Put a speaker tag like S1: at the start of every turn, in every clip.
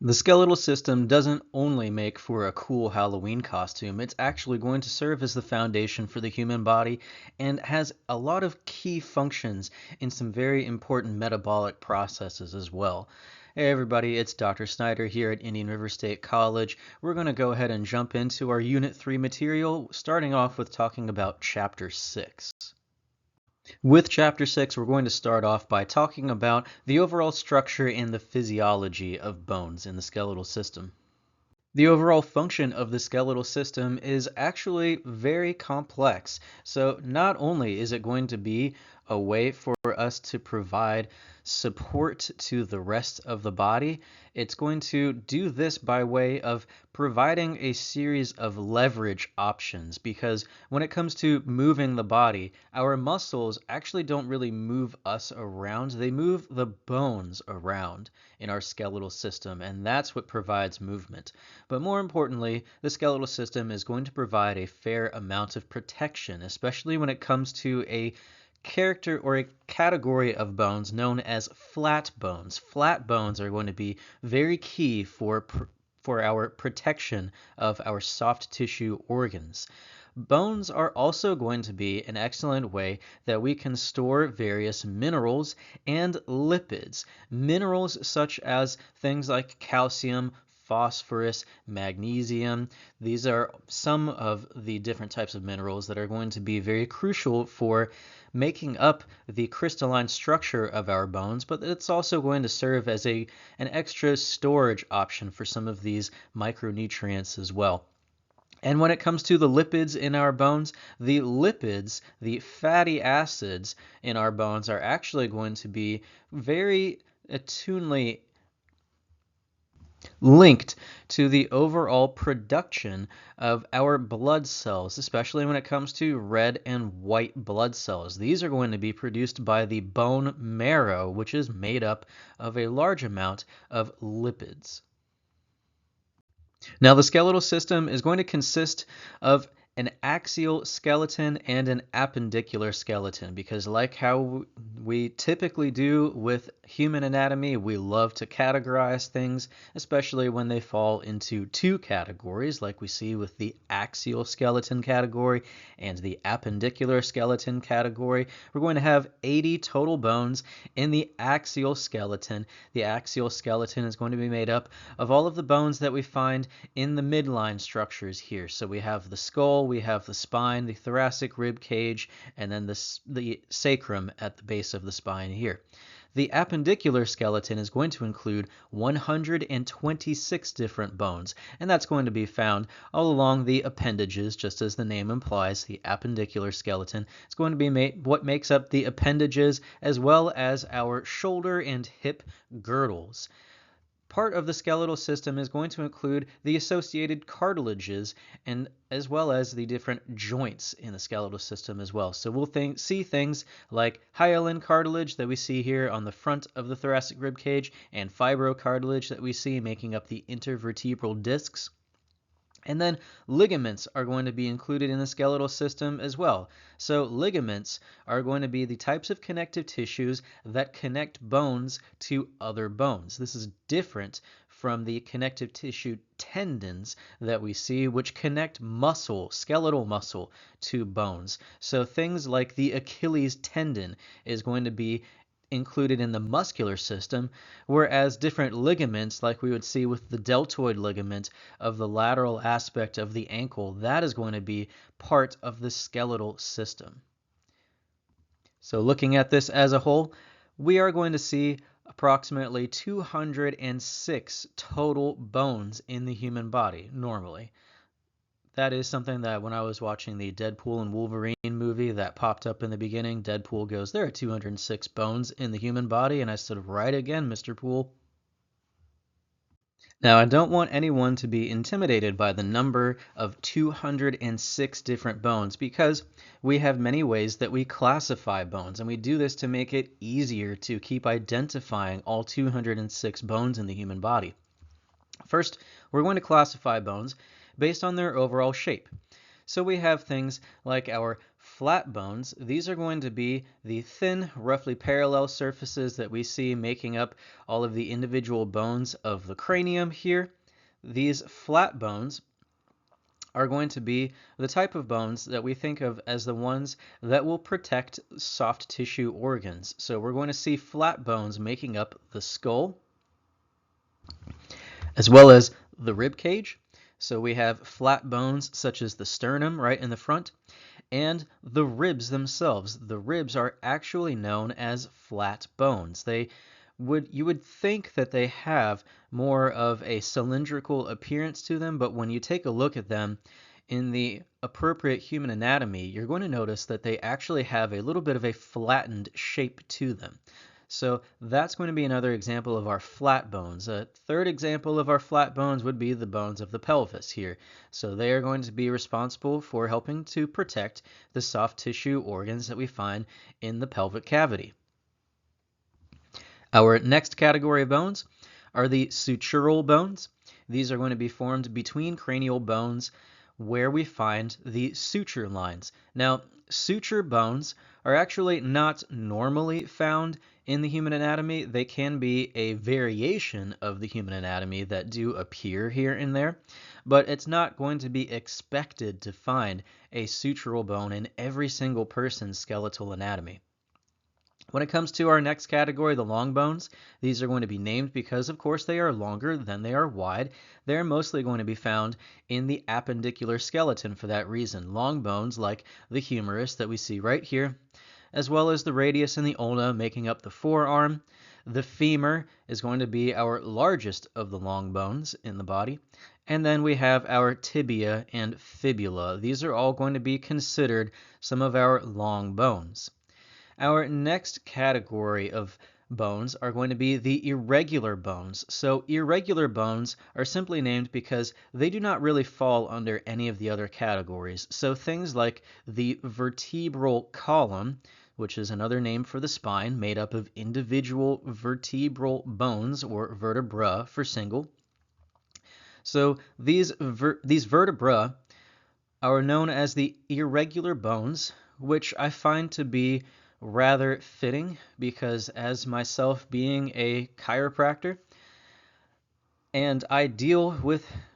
S1: The skeletal system doesn't only make for a cool Halloween costume, it's actually going to serve as the foundation for the human body and has a lot of key functions in some very important metabolic processes as well. Hey everybody, it's Dr. Snyder here at Indian River State College. We're going to go ahead and jump into our Unit 3 material, starting off with talking about Chapter 6. With Chapter 6, we're going to start off by talking about the overall structure and the physiology of bones in the skeletal system. The overall function of the skeletal system is actually very complex. So not only is it going to be a way for us to provide support to the rest of the body, it's going to do this by way of providing a series of leverage options, because when it comes to moving the body, our muscles actually don't really move us around, they move the bones around in our skeletal system, and that's what provides movement. But more importantly, the skeletal system is going to provide a fair amount of protection, especially when it comes to a character or a category of bones known as flat bones. Flat bones are going to be very key for our protection of our soft tissue organs. Bones are also going to be an excellent way that we can store various minerals and lipids. Minerals such as things like calcium, phosphorus, magnesium. These are some of the different types of minerals that are going to be very crucial for making up the crystalline structure of our bones, but it's also going to serve as an extra storage option for some of these micronutrients as well. And when it comes to the lipids in our bones, the lipids, the fatty acids in our bones are actually going to be very attunely linked to the overall production of our blood cells, especially when it comes to red and white blood cells. These are going to be produced by the bone marrow, which is made up of a large amount of lipids. Now, the skeletal system is going to consist of an axial skeleton and an appendicular skeleton, because like how we typically do with human anatomy, we love to categorize things, especially when they fall into two categories, like we see with the axial skeleton category and the appendicular skeleton category. We're going to have 80 total bones in the axial skeleton. The axial skeleton is going to be made up of all of the bones that we find in the midline structures here. So we have the skull, we have the spine, the thoracic rib cage, and then the sacrum at the base of the spine here. The appendicular skeleton is going to include 126 different bones, and that's going to be found all along the appendages, just as the name implies. The appendicular skeleton is going to be what makes up the appendages, as well as our shoulder and hip girdles. Part of the skeletal system is going to include the associated cartilages, and as well as the different joints in the skeletal system as well. So we'll see things like hyaline cartilage that we see here on the front of the thoracic rib cage, and fibrocartilage that we see making up the intervertebral discs. And then ligaments are going to be included in the skeletal system as well. So ligaments are going to be the types of connective tissues that connect bones to other bones. This is different from the connective tissue tendons that we see, which connect muscle, skeletal muscle, to bones. So things like the Achilles tendon is going to be included in the muscular system, whereas different ligaments, like we would see with the deltoid ligament of the lateral aspect of the ankle, that is going to be part of the skeletal system. So looking at this as a whole, we are going to see approximately 206 total bones in the human body normally. That is something that when I was watching the Deadpool and Wolverine movie that popped up in the beginning, Deadpool goes, "There are 206 bones in the human body," and I said, "Right again, Mr. Poole." Now, I don't want anyone to be intimidated by the number of 206 different bones, because we have many ways that we classify bones, and we do this to make it easier to keep identifying all 206 bones in the human body. First, we're going to classify bones based on their overall shape. So we have things like our Flat bones, these are going to be the thin, roughly parallel surfaces that we see making up all of the individual bones of the cranium here. These flat bones are going to be the type of bones that we think of as the ones that will protect soft tissue organs. So we're going to see flat bones making up the skull, as well as the rib cage. So we have flat bones such as the sternum right in the front, and the ribs themselves. The ribs are actually known as flat bones. You would think that they have more of a cylindrical appearance to them, but when you take a look at them in the appropriate human anatomy, you're going to notice that they actually have a little bit of a flattened shape to them. So that's going to be another example of our flat bones. A third example of our flat bones would be the bones of the pelvis here. So they are going to be responsible for helping to protect the soft tissue organs that we find in the pelvic cavity. Our next category of bones are the sutural bones. These are going to be formed between cranial bones where we find the suture lines. Now, suture bones are actually not normally found in the human anatomy. They can be a variation of the human anatomy that do appear here and there, but it's not going to be expected to find a sutural bone in every single person's skeletal anatomy. When it comes to our next category, the long bones, these are going to be named because, of course, they are longer than they are wide. They're mostly going to be found in the appendicular skeleton for that reason. Long bones like the humerus that we see right here, as well as the radius and the ulna making up the forearm. The femur is going to be our largest of the long bones in the body. And then we have our tibia and fibula. These are all going to be considered some of our long bones. Our next category of bones are going to be the irregular bones. So irregular bones are simply named because they do not really fall under any of the other categories. So things like the vertebral column, which is another name for the spine, made up of individual vertebral bones, or vertebra for single. So these vertebra are known as the irregular bones, which I find to be rather fitting because, as myself being a chiropractor, and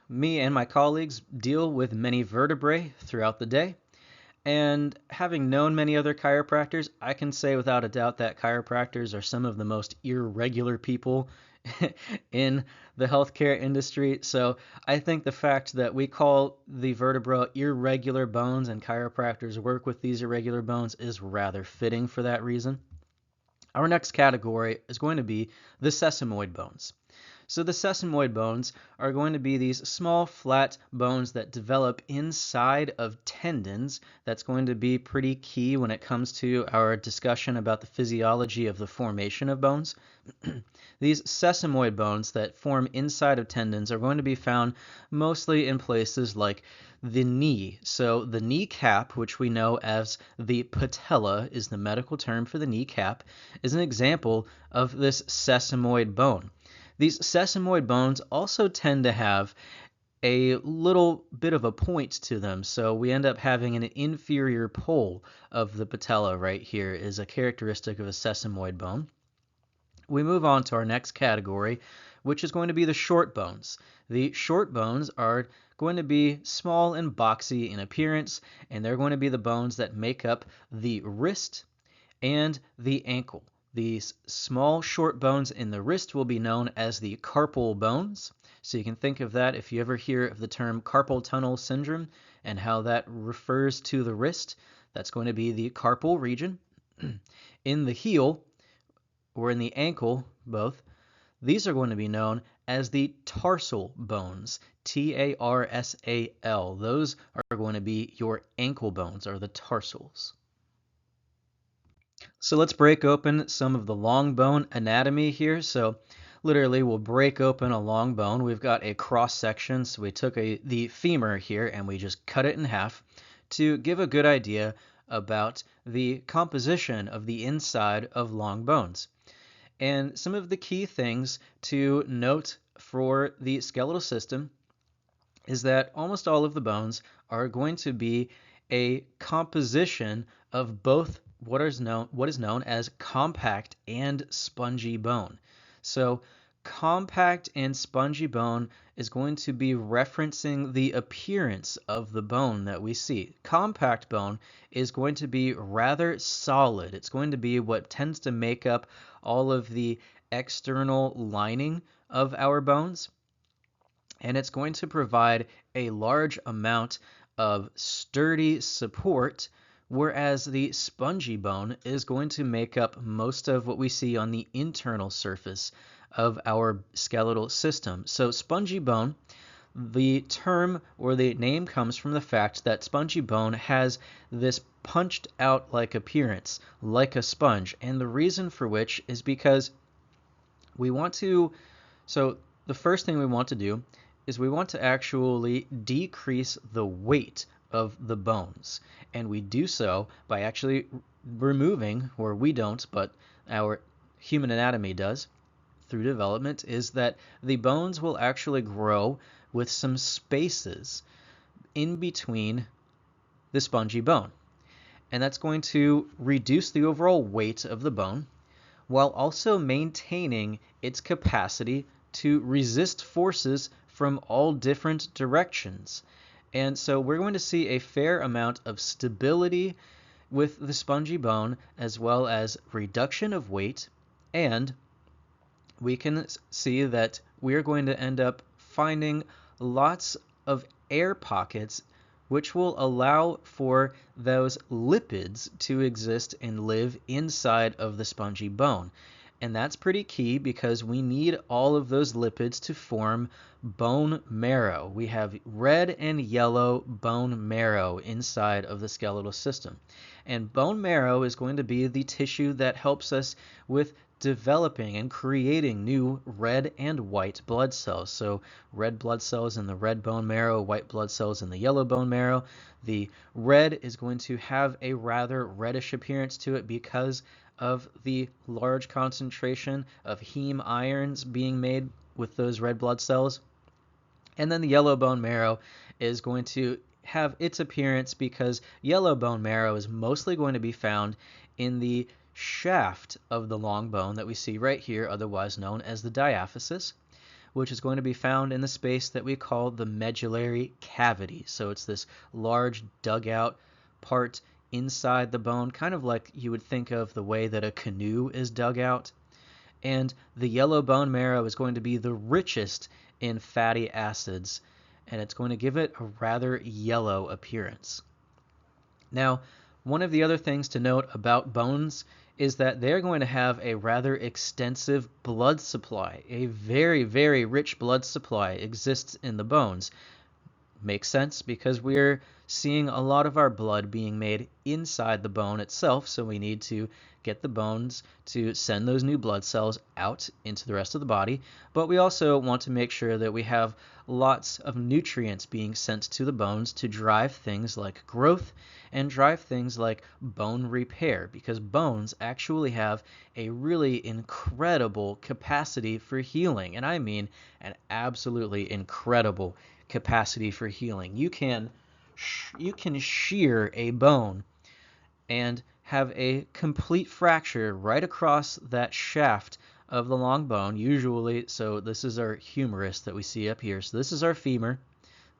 S1: me and my colleagues deal with many vertebrae throughout the day. And having known many other chiropractors, I can say without a doubt that chiropractors are some of the most irregular people in the healthcare industry. So I think the fact that we call the vertebra irregular bones and chiropractors work with these irregular bones is rather fitting for that reason. Our next category is going to be the sesamoid bones. So the sesamoid bones are going to be these small flat bones that develop inside of tendons. That's going to be pretty key when it comes to our discussion about the physiology of the formation of bones. These sesamoid bones that form inside of tendons are going to be found mostly in places like the knee. So the kneecap, which we know as the patella is the medical term for the kneecap, is an example of this sesamoid bone. These sesamoid bones also tend to have a little bit of a point to them, so we end up having an inferior pole of the patella right here is a characteristic of a sesamoid bone. We move on to our next category, which is going to be the short bones. The short bones are going to be small and boxy in appearance, and they're going to be the bones that make up the wrist and the ankle. These small short bones in the wrist will be known as the carpal bones. So you can think of that if you ever hear of the term carpal tunnel syndrome and how that refers to the wrist. That's going to be the carpal region. In the heel, or in the ankle, both, these are going to be known as the tarsal bones, Tarsal. Those are going to be your ankle bones, or the tarsals. So let's break open some of the long bone anatomy here. So literally we'll break open a long bone. We've got a cross section, so we took the femur here and we just cut it in half to give a good idea about the composition of the inside of long bones. And some of the key things to note for the skeletal system is that almost all of the bones are going to be a composition of both what is known as compact and spongy bone. So compact and spongy bone is going to be referencing the appearance of the bone that we see. Compact bone is going to be rather solid. It's going to be what tends to make up all of the external lining of our bones, and it's going to provide a large amount of sturdy support, whereas the spongy bone is going to make up most of what we see on the internal surface of our skeletal system. So spongy bone, the term or the name comes from the fact that spongy bone has this punched out like appearance, like a sponge, and the reason for which is because we want to, so the first thing we want to do is we want to actually decrease the weight of the bones. And we do so by actually removing, or we don't, but our human anatomy does through development, is that the bones will actually grow with some spaces in between the spongy bone. And that's going to reduce the overall weight of the bone while also maintaining its capacity to resist forces from all different directions. And so we're going to see a fair amount of stability with the spongy bone, as well as reduction of weight, and we can see that we're going to end up finding lots of air pockets which will allow for those lipids to exist and live inside of the spongy bone. And that's pretty key because we need all of those lipids to form bone marrow. We have red and yellow bone marrow inside of the skeletal system. And bone marrow is going to be the tissue that helps us with developing and creating new red and white blood cells. So red blood cells in the red bone marrow, white blood cells in the yellow bone marrow. The red is going to have a rather reddish appearance to it because of the large concentration of heme irons being made with those red blood cells. And then the yellow bone marrow is going to have its appearance because yellow bone marrow is mostly going to be found in the shaft of the long bone that we see right here, otherwise known as the diaphysis, which is going to be found in the space that we call the medullary cavity. So it's this large dugout part inside the bone, kind of like you would think of the way that a canoe is dug out. And the yellow bone marrow is going to be the richest in fatty acids, and it's going to give it a rather yellow appearance. Now, one of the other things to note about bones is that they're going to have a rather extensive blood supply. A very, very rich blood supply exists in the bones. Makes sense because we're seeing a lot of our blood being made inside the bone itself, so we need to get the bones to send those new blood cells out into the rest of the body, but we also want to make sure that we have lots of nutrients being sent to the bones to drive things like growth and drive things like bone repair, because bones actually have a really incredible capacity for healing, and I mean an absolutely incredible capacity for healing. You can shear a bone and have a complete fracture right across that shaft of the long bone, usually. So this is our humerus that we see up here. So this is our femur,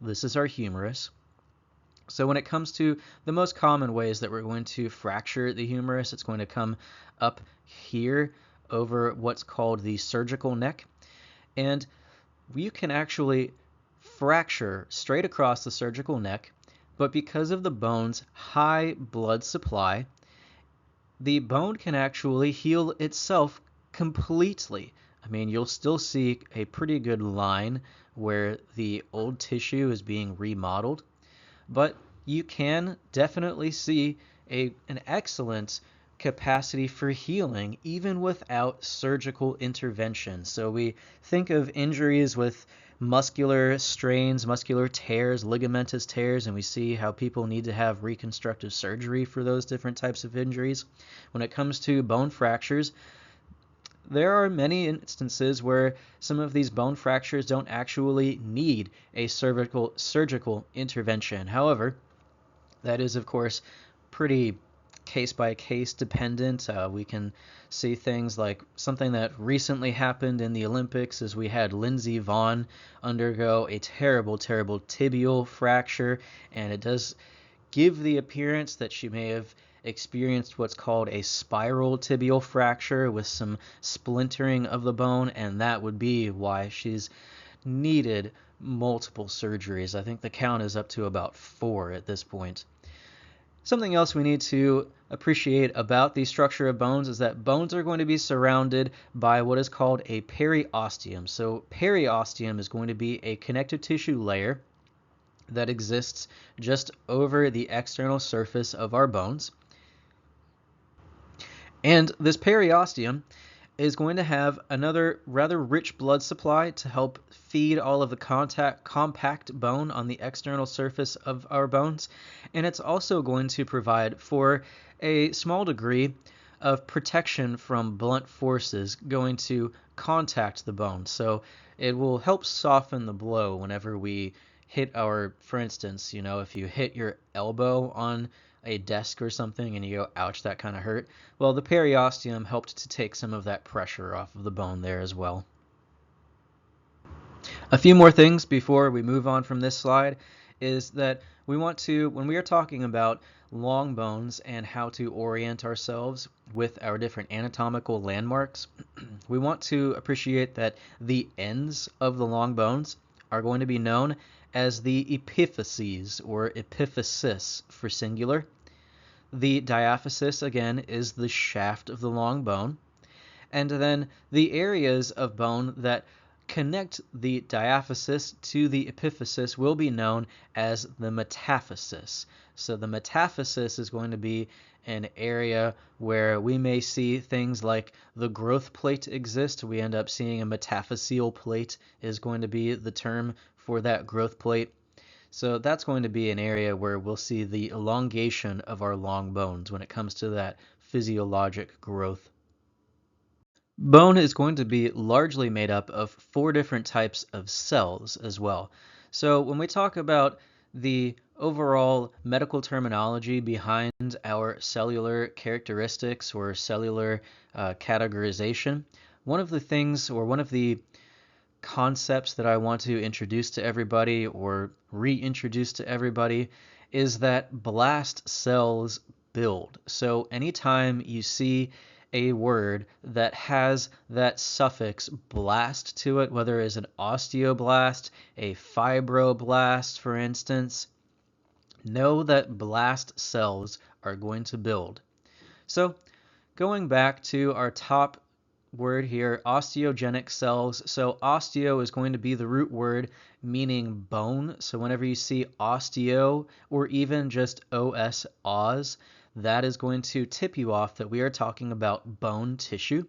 S1: this is our humerus. So when it comes to the most common ways that we're going to fracture the humerus, it's going to come up here over what's called the surgical neck, and you can actually fracture straight across the surgical neck, but because of the bone's high blood supply, the bone can actually heal itself completely. I mean, you'll still see a pretty good line where the old tissue is being remodeled, but you can definitely see an excellent capacity for healing even without surgical intervention. So we think of injuries with muscular strains, muscular tears, ligamentous tears, and we see how people need to have reconstructive surgery for those different types of injuries. When it comes to bone fractures, there are many instances where some of these bone fractures don't actually need a surgical intervention. However, That is, of course, pretty case by case dependent. We can see things like something that recently happened in the Olympics is we had Lindsey Vonn undergo a terrible, terrible tibial fracture, and it does give the appearance that she may have experienced what's called a spiral tibial fracture with some splintering of the bone, and that would be why she's needed multiple surgeries. I think the count is up to about 4 at this point. Something else we need to appreciate about the structure of bones is that bones are going to be surrounded by what is called a periosteum. So periosteum is going to be a connective tissue layer that exists just over the external surface of our bones. And this periosteum is going to have another rather rich blood supply to help feed all of the compact bone on the external surface of our bones. And it's also going to provide for a small degree of protection from blunt forces going to contact the bone. So it will help soften the blow whenever we hit for instance, if you hit your elbow on a desk or something and you go, ouch, that kind of hurt. Well, the periosteum helped to take some of that pressure off of the bone there as well. A few more things before we move on from this slide is that we want to, when we are talking about long bones and how to orient ourselves with our different anatomical landmarks, we want to appreciate that the ends of the long bones are going to be known as the epiphyses or epiphysis for singular. The diaphysis, again, is the shaft of the long bone. And then the areas of bone that connect the diaphysis to the epiphysis will be known as the metaphysis. So the metaphysis is going to be an area where we may see things like the growth plate exist. We end up seeing a metaphyseal plate is going to be the term for that growth plate. So that's going to be an area where we'll see the elongation of our long bones when it comes to that physiologic growth. Bone is going to be largely made up of 4 different types of cells as well. So when we talk about the overall medical terminology behind our cellular characteristics or cellular categorization, one of the things or one of the concepts that I want to introduce to everybody or reintroduce to everybody is that blast cells build. So anytime you see a word that has that suffix blast to it, whether it's an osteoblast, a fibroblast, for instance, know that blast cells are going to build. So going back to our top word here, osteogenic cells. So osteo is going to be the root word meaning bone. So whenever you see osteo or even just os, that is going to tip you off that we are talking about bone tissue.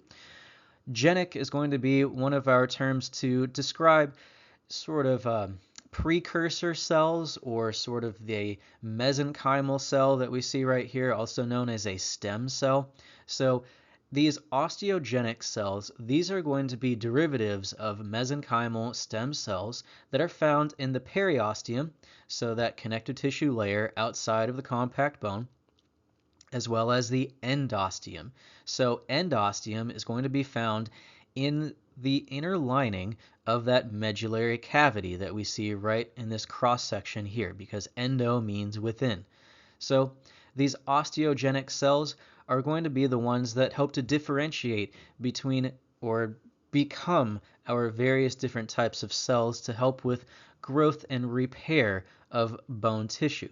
S1: Genic is going to be one of our terms to describe sort of precursor cells or sort of the mesenchymal cell that we see right here, also known as a stem cell. So these osteogenic cells, these are going to be derivatives of mesenchymal stem cells that are found in the periosteum, so that connective tissue layer outside of the compact bone, as well as the endosteum. So endosteum is going to be found in the inner lining of that medullary cavity that we see right in this cross section here, because endo means within. So these osteogenic cells are going to be the ones that help to differentiate between or become our various different types of cells to help with growth and repair of bone tissue.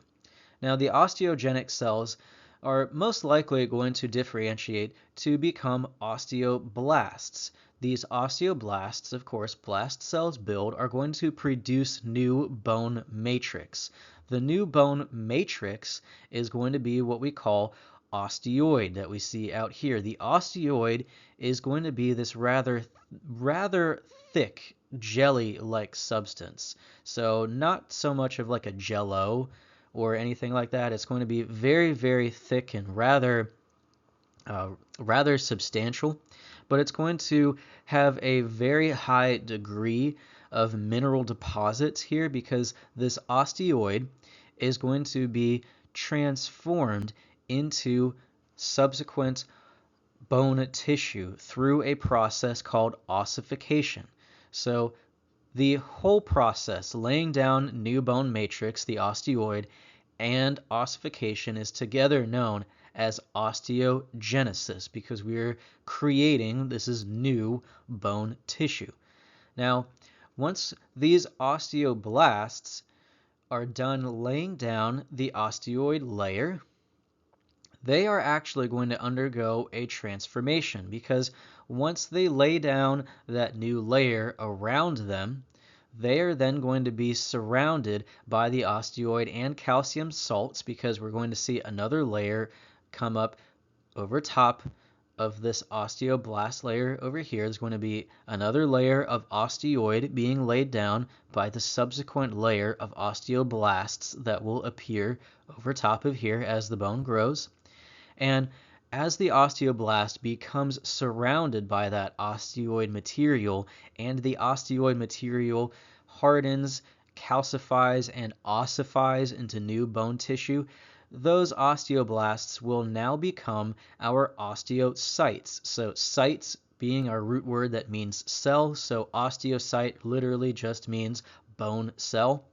S1: Now, the osteogenic cells are most likely going to differentiate to become osteoblasts. These osteoblasts, of course, blast cells build, are going to produce new bone matrix. The new bone matrix is going to be what we call osteoid that we see out here. The osteoid is going to be this rather thick jelly-like substance. So not so much of like a jello or anything like that. It's going to be very, very thick and rather substantial, but it's going to have a very high degree of mineral deposits here because this osteoid is going to be transformed into subsequent bone tissue through a process called ossification. So the whole process, laying down new bone matrix, the osteoid, and ossification is together known as osteogenesis because we're creating, this is new bone tissue. Now, once these osteoblasts are done laying down the osteoid layer, they are actually going to undergo a transformation because once they lay down that new layer around them, they are then going to be surrounded by the osteoid and calcium salts because we're going to see another layer come up over top of this osteoblast layer over here. There's going to be another layer of osteoid being laid down by the subsequent layer of osteoblasts that will appear over top of here as the bone grows. And as the osteoblast becomes surrounded by that osteoid material and the osteoid material hardens, calcifies, and ossifies into new bone tissue, those osteoblasts will now become our osteocytes. So cytes being our root word that means cell, so osteocyte literally just means bone cell.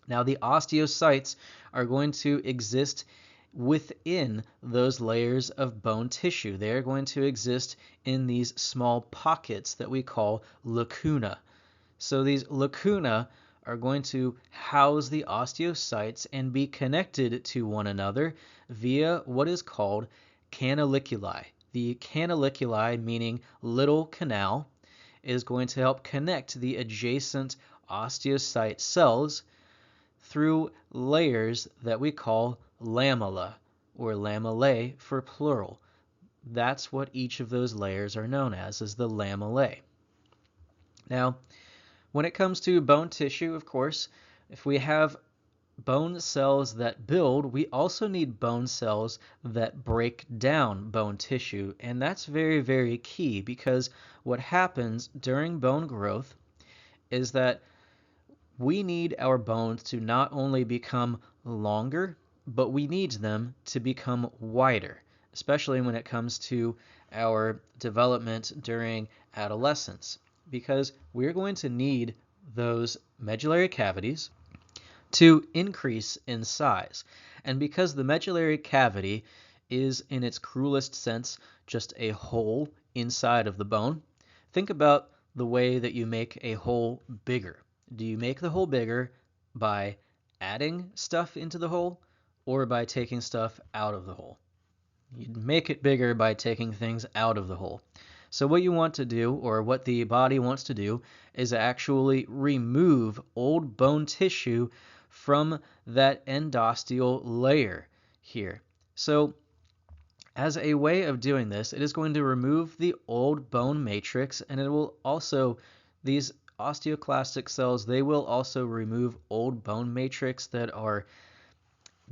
S1: Now the osteocytes are going to exist within those layers of bone tissue. They're going to exist in these small pockets that we call lacuna. So these lacuna are going to house the osteocytes and be connected to one another via what is called canaliculi. The canaliculi, meaning little canal, is going to help connect the adjacent osteocyte cells through layers that we call lamella, or lamellae for plural. That's what each of those layers are known as the lamellae. Now, when it comes to bone tissue, of course, if we have bone cells that build, we also need bone cells that break down bone tissue. And that's very, very key because what happens during bone growth is that we need our bones to not only become longer, but we need them to become wider, especially when it comes to our development during adolescence, because we're going to need those medullary cavities to increase in size. And because the medullary cavity is, in its cruelest sense, just a hole inside of the bone, think about the way that you make a hole bigger. Do you make the hole bigger by adding stuff into the hole or by taking stuff out of the hole? You'd make it bigger by taking things out of the hole. So what you want to do, or what the body wants to do, is actually remove old bone tissue from that endosteal layer here. So as a way of doing this, it is going to remove the old bone matrix, and it will also, these osteoclastic cells, they will also remove old bone matrix that are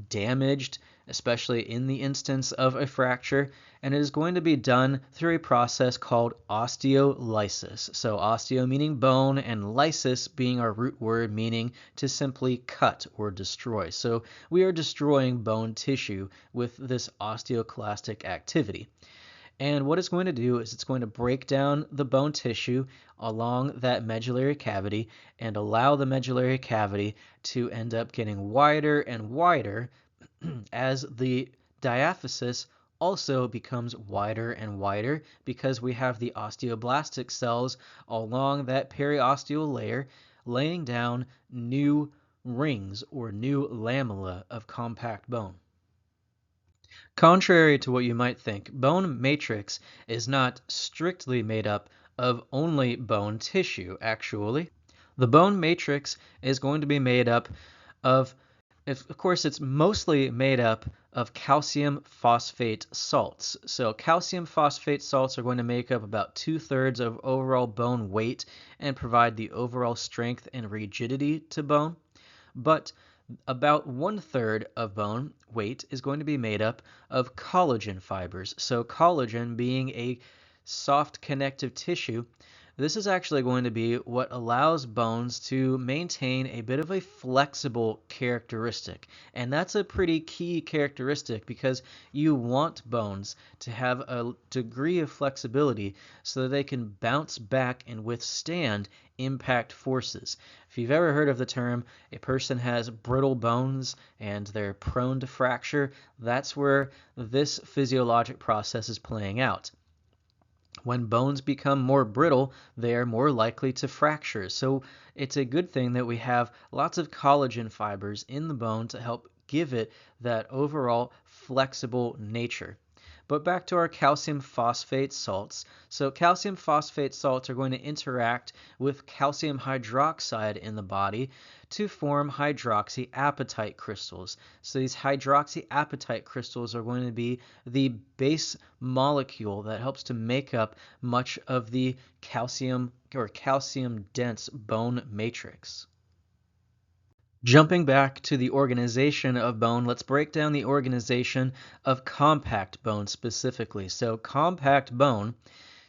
S1: damaged, especially in the instance of a fracture, and it is going to be done through a process called osteolysis. So osteo meaning bone, and lysis being our root word meaning to simply cut or destroy. So we are destroying bone tissue with this osteoclastic activity. And what it's going to do is it's going to break down the bone tissue along that medullary cavity and allow the medullary cavity to end up getting wider and wider as the diaphysis also becomes wider and wider because we have the osteoblastic cells along that periosteal layer laying down new rings or new lamella of compact bone. Contrary to what you might think, bone matrix is not strictly made up of only bone tissue, actually. The bone matrix is going to be made up of, of course, it's mostly made up of calcium phosphate salts. So calcium phosphate salts are going to make up about 2/3 of overall bone weight and provide the overall strength and rigidity to bone. But about 1/3 of bone weight is going to be made up of collagen fibers. So collagen being a soft connective tissue This is actually going to be what allows bones to maintain a bit of a flexible characteristic. And that's a pretty key characteristic because you want bones to have a degree of flexibility so that they can bounce back and withstand impact forces. If you've ever heard of the term, a person has brittle bones and they're prone to fracture, that's where this physiologic process is playing out. When bones become more brittle, they are more likely to fracture. So it's a good thing that we have lots of collagen fibers in the bone to help give it that overall flexible nature. But back to our calcium phosphate salts. So calcium phosphate salts are going to interact with calcium hydroxide in the body to form hydroxyapatite crystals. So these hydroxyapatite crystals are going to be the base molecule that helps to make up much of the calcium or calcium dense bone matrix. Jumping back to the organization of bone, let's break down the organization of compact bone specifically. So compact bone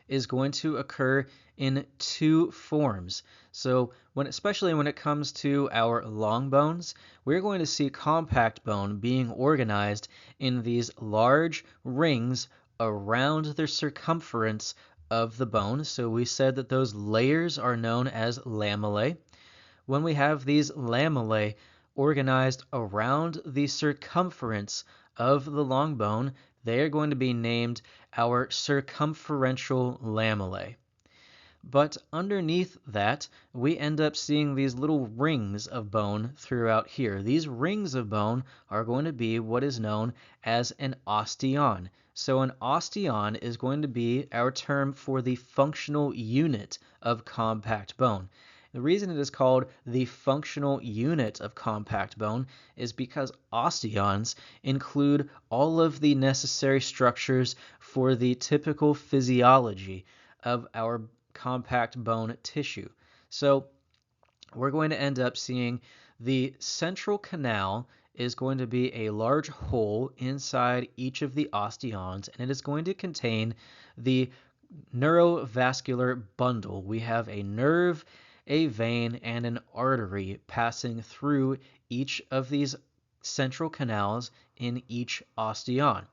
S1: is going to occur in two forms. So especially when it comes to our long bones, we're going to see compact bone being organized in these large rings around the circumference of the bone. So we said that those layers are known as lamellae. When we have these lamellae organized around the circumference of the long bone, they are going to be named our circumferential lamellae. But underneath that, we end up seeing these little rings of bone throughout here. These rings of bone are going to be what is known as an osteon. So an osteon is going to be our term for the functional unit of compact bone. The reason it is called the functional unit of compact bone is because osteons include all of the necessary structures for the typical physiology of our compact bone tissue. So we're going to end up seeing the central canal is going to be a large hole inside each of the osteons, and it is going to contain the neurovascular bundle. We have a nerve, a vein, and an artery passing through each of these central canals in each osteon.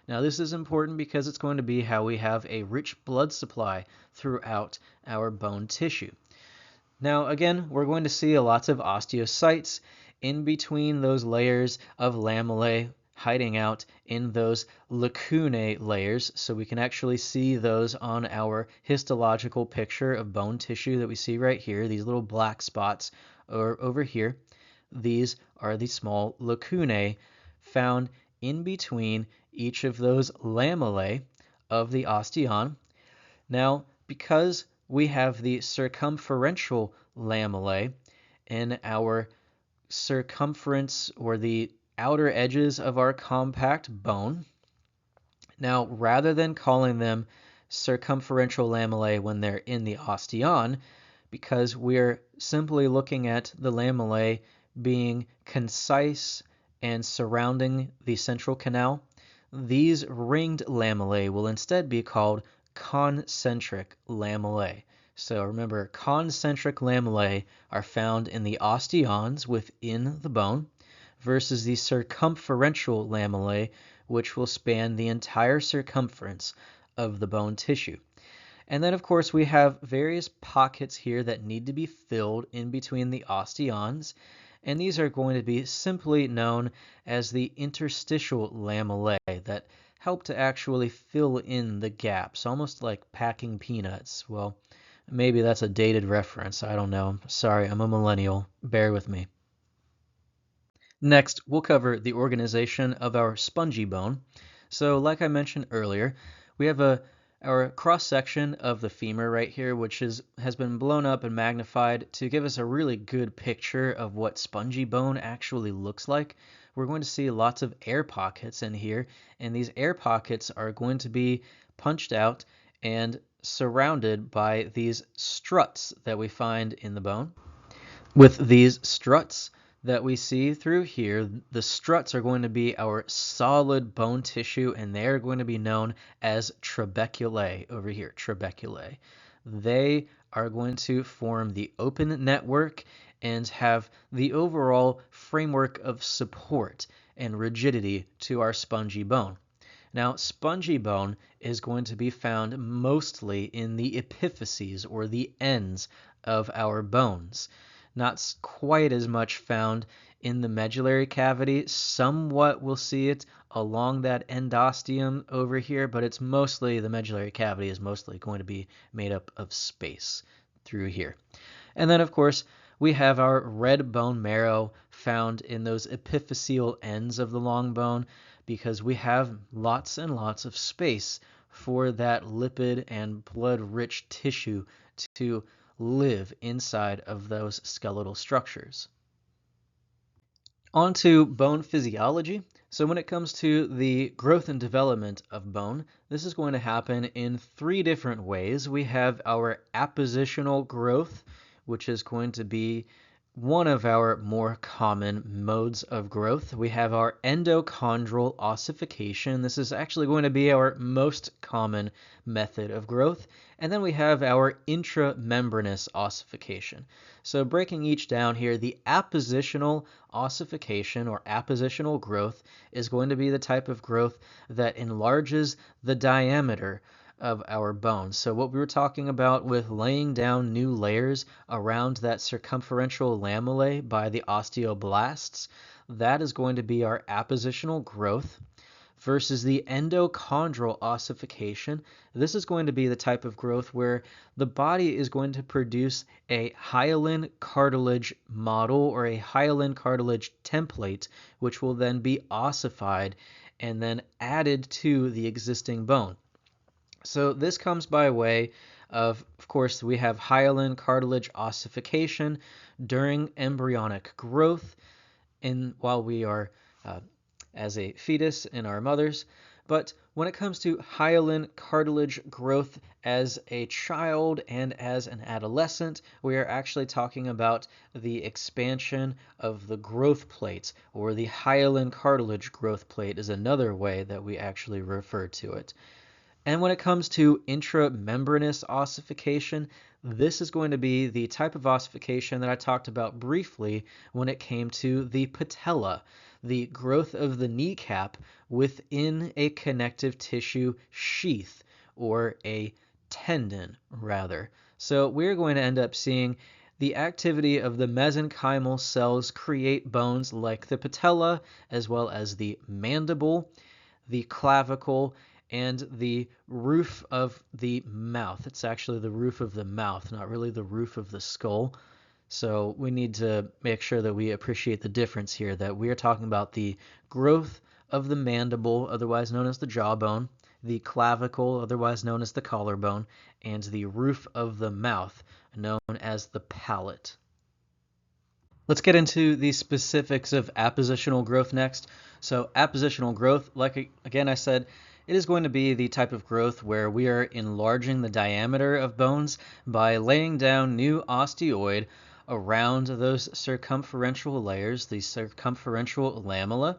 S1: Now, this is important because it's going to be how we have a rich blood supply throughout our bone tissue. Now, again, we're going to see lots of osteocytes in between those layers of lamellae, hiding out in those lacunae layers, so we can actually see those on our histological picture of bone tissue that we see right here. These little black spots are over here. These are the small lacunae found in between each of those lamellae of the osteon. Now, because we have the circumferential lamellae in our circumference or the outer edges of our compact bone. Now, rather than calling them circumferential lamellae when they're in the osteon, because we're simply looking at the lamellae being concise and surrounding the central canal, these ringed lamellae will instead be called concentric lamellae. So remember, concentric lamellae are found in the osteons within the bone, versus the circumferential lamellae, which will span the entire circumference of the bone tissue. And then, of course, we have various pockets here that need to be filled in between the osteons, and these are going to be simply known as the interstitial lamellae that help to actually fill in the gaps, almost like packing peanuts. Well, maybe that's a dated reference. I don't know. Sorry, I'm a millennial. Bear with me. Next, we'll cover the organization of our spongy bone. So like I mentioned earlier, we have our cross-section of the femur right here, which has been blown up and magnified to give us a really good picture of what spongy bone actually looks like. We're going to see lots of air pockets in here, and these air pockets are going to be punched out and surrounded by these struts that we find in the bone. With these struts that we see through here, the struts are going to be our solid bone tissue, and they're going to be known as trabeculae over here, trabeculae. They are going to form the open network and have the overall framework of support and rigidity to our spongy bone. Now, spongy bone is going to be found mostly in the epiphyses or the ends of our bones. Not quite as much found in the medullary cavity. Somewhat we'll see it along that endosteum over here, but it's mostly the medullary cavity is mostly going to be made up of space through here. And then, of course, we have our red bone marrow found in those epiphyseal ends of the long bone because we have lots and lots of space for that lipid and blood-rich tissue to live inside of those skeletal structures. On to bone physiology. So when it comes to the growth and development of bone, this is going to happen in three different ways. We have our appositional growth, which is going to be one of our more common modes of growth. We have our endochondral ossification. This is actually going to be our most common method of growth. And then we have our intramembranous ossification. So breaking each down here, the appositional ossification or appositional growth is going to be the type of growth that enlarges the diameter of our bones. So what we were talking about with laying down new layers around that circumferential lamellae by the osteoblasts, that is going to be our appositional growth versus the endochondral ossification. This is going to be the type of growth where the body is going to produce a hyaline cartilage model or a hyaline cartilage template, which will then be ossified and then added to the existing bone. So this comes by way of course, we have hyaline cartilage ossification during embryonic growth while we are as a fetus in our mothers. But when it comes to hyaline cartilage growth as a child and as an adolescent, we are actually talking about the expansion of the growth plate, or the hyaline cartilage growth plate is another way that we actually refer to it. And when it comes to intramembranous ossification, this is going to be the type of ossification that I talked about briefly when it came to the patella, the growth of the kneecap within a connective tissue sheath, or a tendon, rather. So we're going to end up seeing the activity of the mesenchymal cells create bones like the patella, as well as the mandible, the clavicle, and the roof of the mouth. It's actually the roof of the mouth, not really the roof of the skull. So we need to make sure that we appreciate the difference here, that we are talking about the growth of the mandible, otherwise known as the jawbone, the clavicle, otherwise known as the collarbone, and the roof of the mouth, known as the palate. Let's get into the specifics of appositional growth next. So appositional growth, like again I said, it is going to be the type of growth where we are enlarging the diameter of bones by laying down new osteoid around those circumferential layers, the circumferential lamella,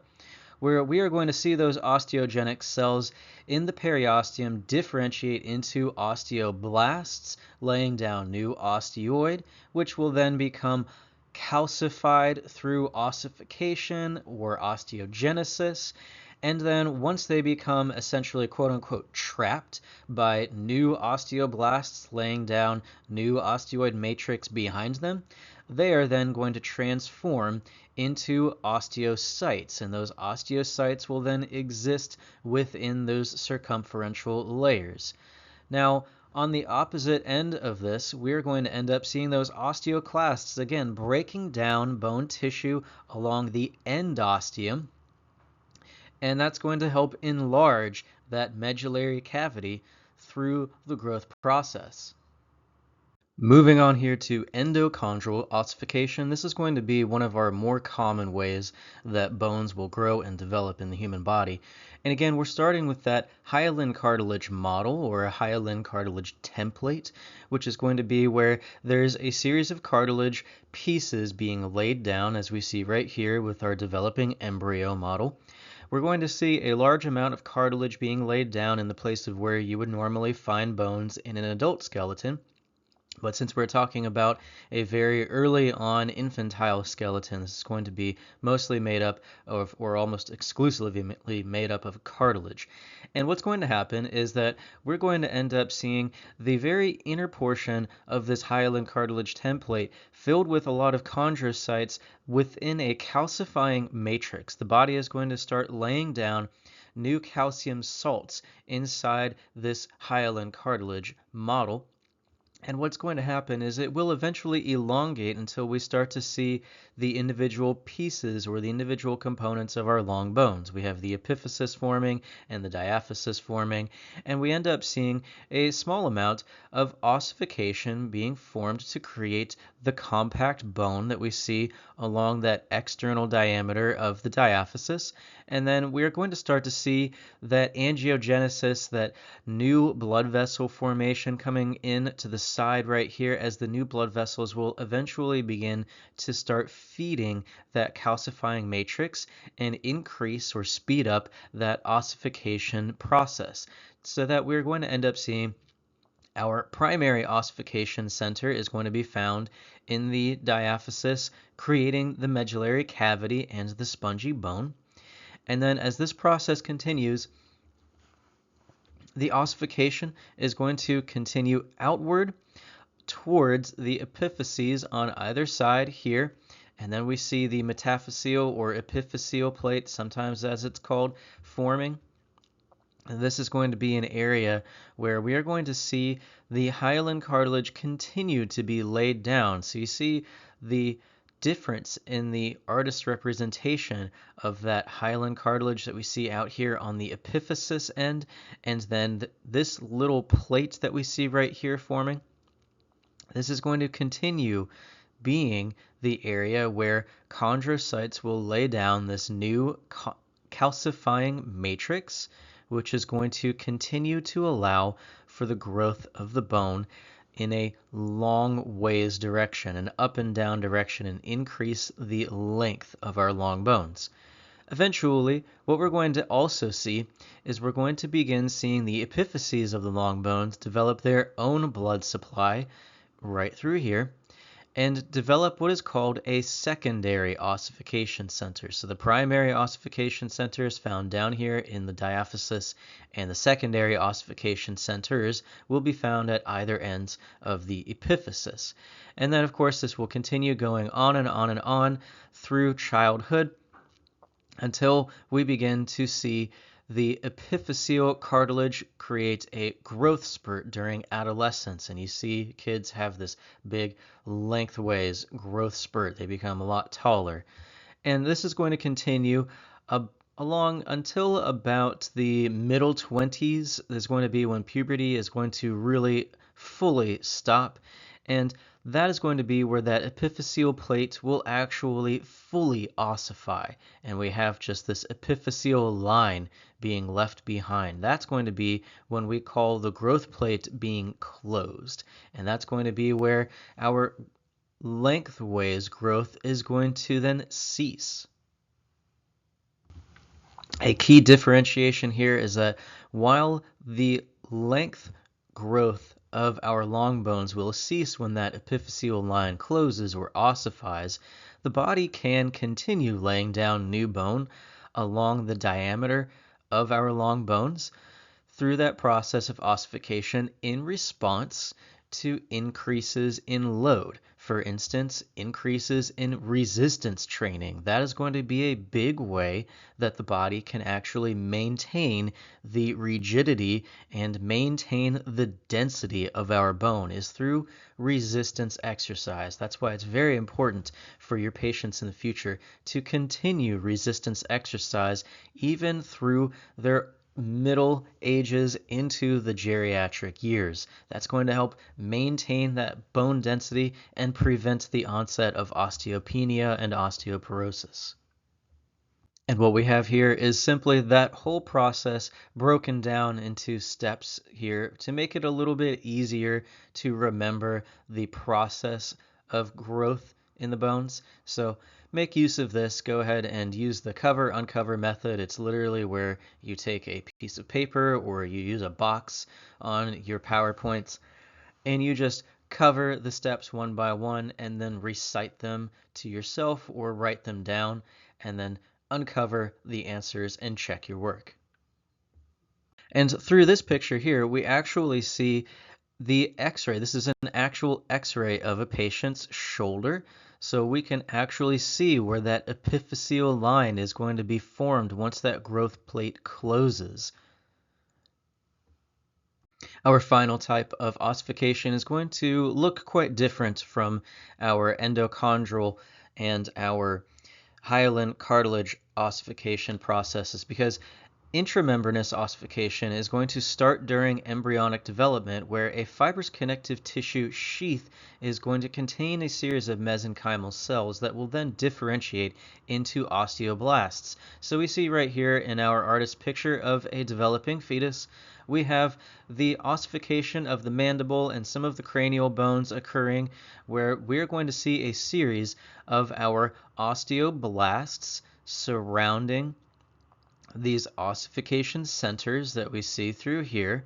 S1: where we are going to see those osteogenic cells in the periosteum differentiate into osteoblasts, laying down new osteoid, which will then become calcified through ossification or osteogenesis. And then once they become essentially quote-unquote trapped by new osteoblasts laying down new osteoid matrix behind them, they are then going to transform into osteocytes, and those osteocytes will then exist within those circumferential layers. Now, on the opposite end of this, we're going to end up seeing those osteoclasts, again, breaking down bone tissue along the endosteum, and that's going to help enlarge that medullary cavity through the growth process. Moving on here to endochondral ossification, this is going to be one of our more common ways that bones will grow and develop in the human body. And again, we're starting with that hyaline cartilage model, or a hyaline cartilage template, which is going to be where there's a series of cartilage pieces being laid down, as we see right here with our developing embryo model. We're going to see a large amount of cartilage being laid down in the place of where you would normally find bones in an adult skeleton. But since we're talking about a very early on infantile skeleton, this is going to be mostly made up of, or almost exclusively made up of cartilage. And what's going to happen is that we're going to end up seeing the very inner portion of this hyaline cartilage template filled with a lot of chondrocytes within a calcifying matrix. The body is going to start laying down new calcium salts inside this hyaline cartilage model. And what's going to happen is it will eventually elongate until we start to see the individual pieces or the individual components of our long bones. We have the epiphysis forming and the diaphysis forming, and we end up seeing a small amount of ossification being formed to create the compact bone that we see along that external diameter of the diaphysis. And then we're going to start to see that angiogenesis, that new blood vessel formation coming in to the side right here, as the new blood vessels will eventually begin to start feeding that calcifying matrix and increase or speed up that ossification process, so that we're going to end up seeing our primary ossification center is going to be found in the diaphysis, creating the medullary cavity and the spongy bone. And then as this process continues, the ossification is going to continue outward towards the epiphyses on either side here. And then we see the metaphyseal or epiphyseal plate, sometimes as it's called, forming. And this is going to be an area where we are going to see the hyaline cartilage continue to be laid down. So you see the difference in the artist representation of that hyaline cartilage that we see out here on the epiphysis end, and then this little plate that we see right here forming. This is going to continue being the area where chondrocytes will lay down this new calcifying matrix, which is going to continue to allow for the growth of the bone in a long ways direction, an up and down direction, and increase the length of our long bones. Eventually, what we're going to also see is we're going to begin seeing the epiphyses of the long bones develop their own blood supply right through here, and develop what is called a secondary ossification center. So the primary ossification center is found down here in the diaphysis, and the secondary ossification centers will be found at either ends of the epiphysis. And then, of course, this will continue going on and on and on through childhood until we begin to see the epiphyseal cartilage create a growth spurt during adolescence. And you see kids have this big lengthways growth spurt. They become a lot taller. And this is going to continue along until about the middle 20s. There's going to be when puberty is going to really fully stop. And that is going to be where that epiphyseal plate will actually fully ossify, and we have just this epiphyseal line being left behind. That's going to be when we call the growth plate being closed, and that's going to be where our lengthways growth is going to then cease. A key differentiation here is that while the length growth of our long bones will cease when that epiphyseal line closes or ossifies, the body can continue laying down new bone along the diameter of our long bones through that process of ossification in response to increases in load. For instance, increases in resistance training. That is going to be a big way that the body can actually maintain the rigidity and maintain the density of our bone, is through resistance exercise. That's why it's very important for your patients in the future to continue resistance exercise even through their middle ages into the geriatric years. That's going to help maintain that bone density and prevent the onset of osteopenia and osteoporosis. And what we have here is simply that whole process broken down into steps here to make it a little bit easier to remember the process of growth in the bones. So make use of this. Go ahead and use the cover uncover method. It's literally where you take a piece of paper or you use a box on your PowerPoints and you just cover the steps one by one and then recite them to yourself or write them down, and then uncover the answers and check your work. And through this picture here, we actually see the x-ray. This is an actual x-ray of a patient's shoulder. So we can actually see where that epiphyseal line is going to be formed once that growth plate closes. Our final type of ossification is going to look quite different from our endochondral and our hyaline cartilage ossification processes, because intramembranous ossification is going to start during embryonic development, where a fibrous connective tissue sheath is going to contain a series of mesenchymal cells that will then differentiate into osteoblasts. So we see right here in our artist picture of a developing fetus, we have the ossification of the mandible and some of the cranial bones occurring, where we're going to see a series of our osteoblasts surrounding these ossification centers that we see through here,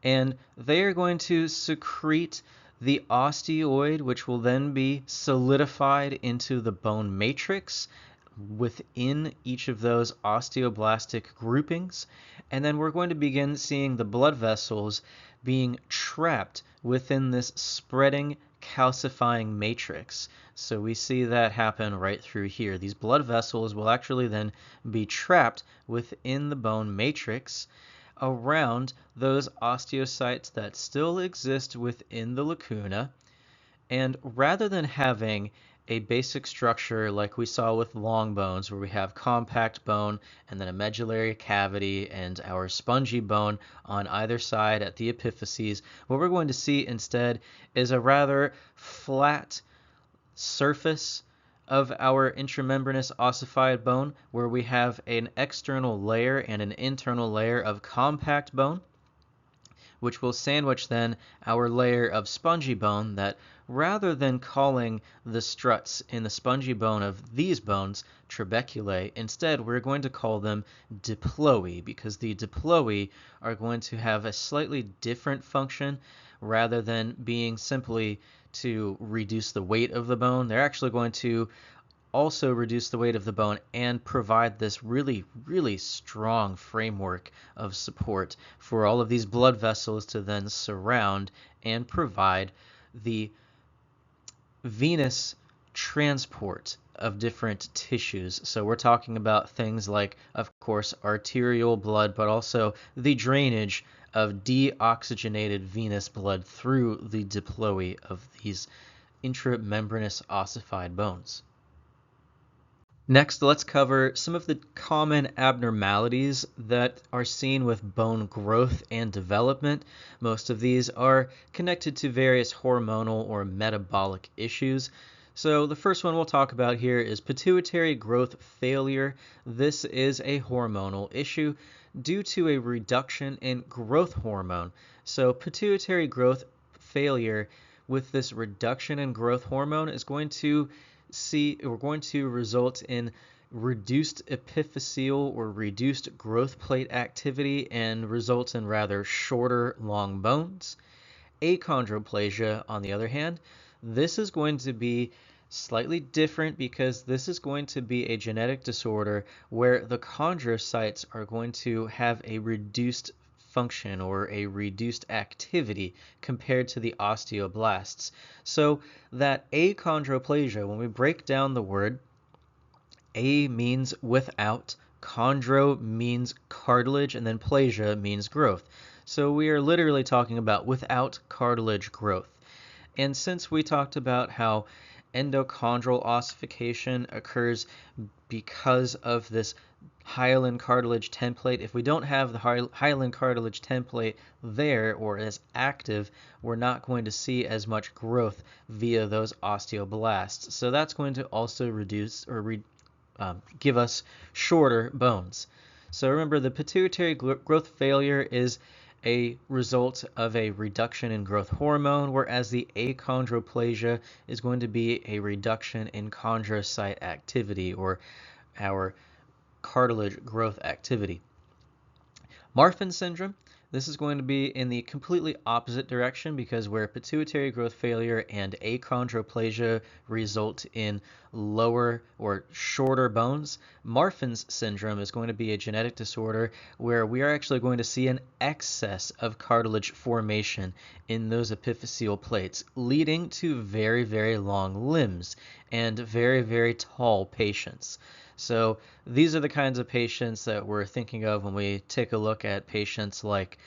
S1: and they are going to secrete the osteoid, which will then be solidified into the bone matrix within each of those osteoblastic groupings. And then we're going to begin seeing the blood vessels being trapped within this spreading calcifying matrix. So we see that happen right through here. These blood vessels will actually then be trapped within the bone matrix around those osteocytes that still exist within the lacuna. And rather than having a basic structure like we saw with long bones, where we have compact bone and then a medullary cavity and our spongy bone on either side at the epiphyses, what we're going to see instead is a rather flat surface of our intramembranous ossified bone, where we have an external layer and an internal layer of compact bone, which will sandwich then our layer of spongy bone that, rather than calling the struts in the spongy bone of these bones trabeculae, instead we're going to call them diploe, because the diploe are going to have a slightly different function. Rather than being simply to reduce the weight of the bone, they're actually going to also reduce the weight of the bone and provide this really, really strong framework of support for all of these blood vessels to then surround and provide the venous transport of different tissues. So we're talking about things like, of course, arterial blood, but also the drainage of deoxygenated venous blood through the diploe of these intramembranous ossified bones. Next, let's cover some of the common abnormalities that are seen with bone growth and development. Most of these are connected to various hormonal or metabolic issues. So the first one we'll talk about here is pituitary growth failure. This is a hormonal issue due to a reduction in growth hormone. So pituitary growth failure with this reduction in growth hormone is going to result in reduced epiphyseal or reduced growth plate activity and results in rather shorter, long bones. Achondroplasia, on the other hand, this is going to be slightly different, because this is going to be a genetic disorder where the chondrocytes are going to have a reduced function or a reduced activity compared to the osteoblasts. So that achondroplasia, when we break down the word, a means without, chondro means cartilage, and then plasia means growth. So we are literally talking about without cartilage growth. And since we talked about how endochondral ossification occurs because of this hyaline cartilage template, if we don't have the hyaline cartilage template there or as active, we're not going to see as much growth via those osteoblasts. So that's going to also reduce or give us shorter bones. So remember, the pituitary growth failure is a result of a reduction in growth hormone, whereas the achondroplasia is going to be a reduction in chondrocyte activity or our cartilage growth activity. Marfan syndrome, This is going to be in the completely opposite direction because where pituitary growth failure and achondroplasia result in lower or shorter bones, Marfan's syndrome is going to be a genetic disorder where we are actually going to see an excess of cartilage formation in those epiphyseal plates, leading to very, very long limbs and very, very tall patients. So these are the kinds of patients that we're thinking of when we take a look at patients like,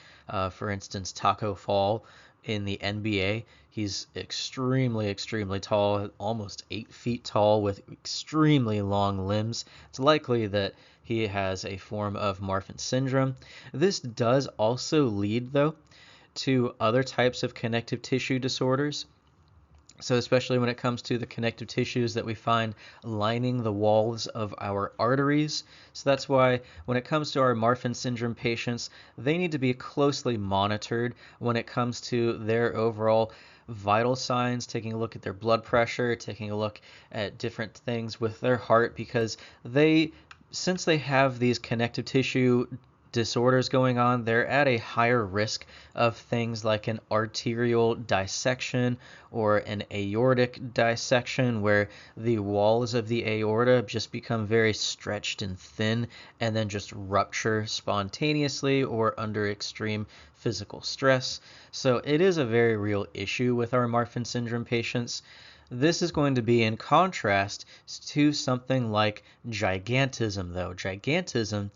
S1: for instance, Taco Fall in the NBA. He's extremely, extremely tall, almost 8 feet tall, with extremely long limbs. It's likely that he has a form of Marfan syndrome. This does also lead, though, to other types of connective tissue disorders. So especially when it comes to the connective tissues that we find lining the walls of our arteries. So that's why when it comes to our Marfan syndrome patients, they need to be closely monitored when it comes to their overall vital signs, taking a look at their blood pressure, taking a look at different things with their heart, because since they have these connective tissue disorders going on, they're at a higher risk of things like an arterial dissection or an aortic dissection, where the walls of the aorta just become very stretched and thin and then just rupture spontaneously or under extreme physical stress. So it is a very real issue with our Marfan syndrome patients. This is going to be in contrast to something like gigantism, though. Gigantism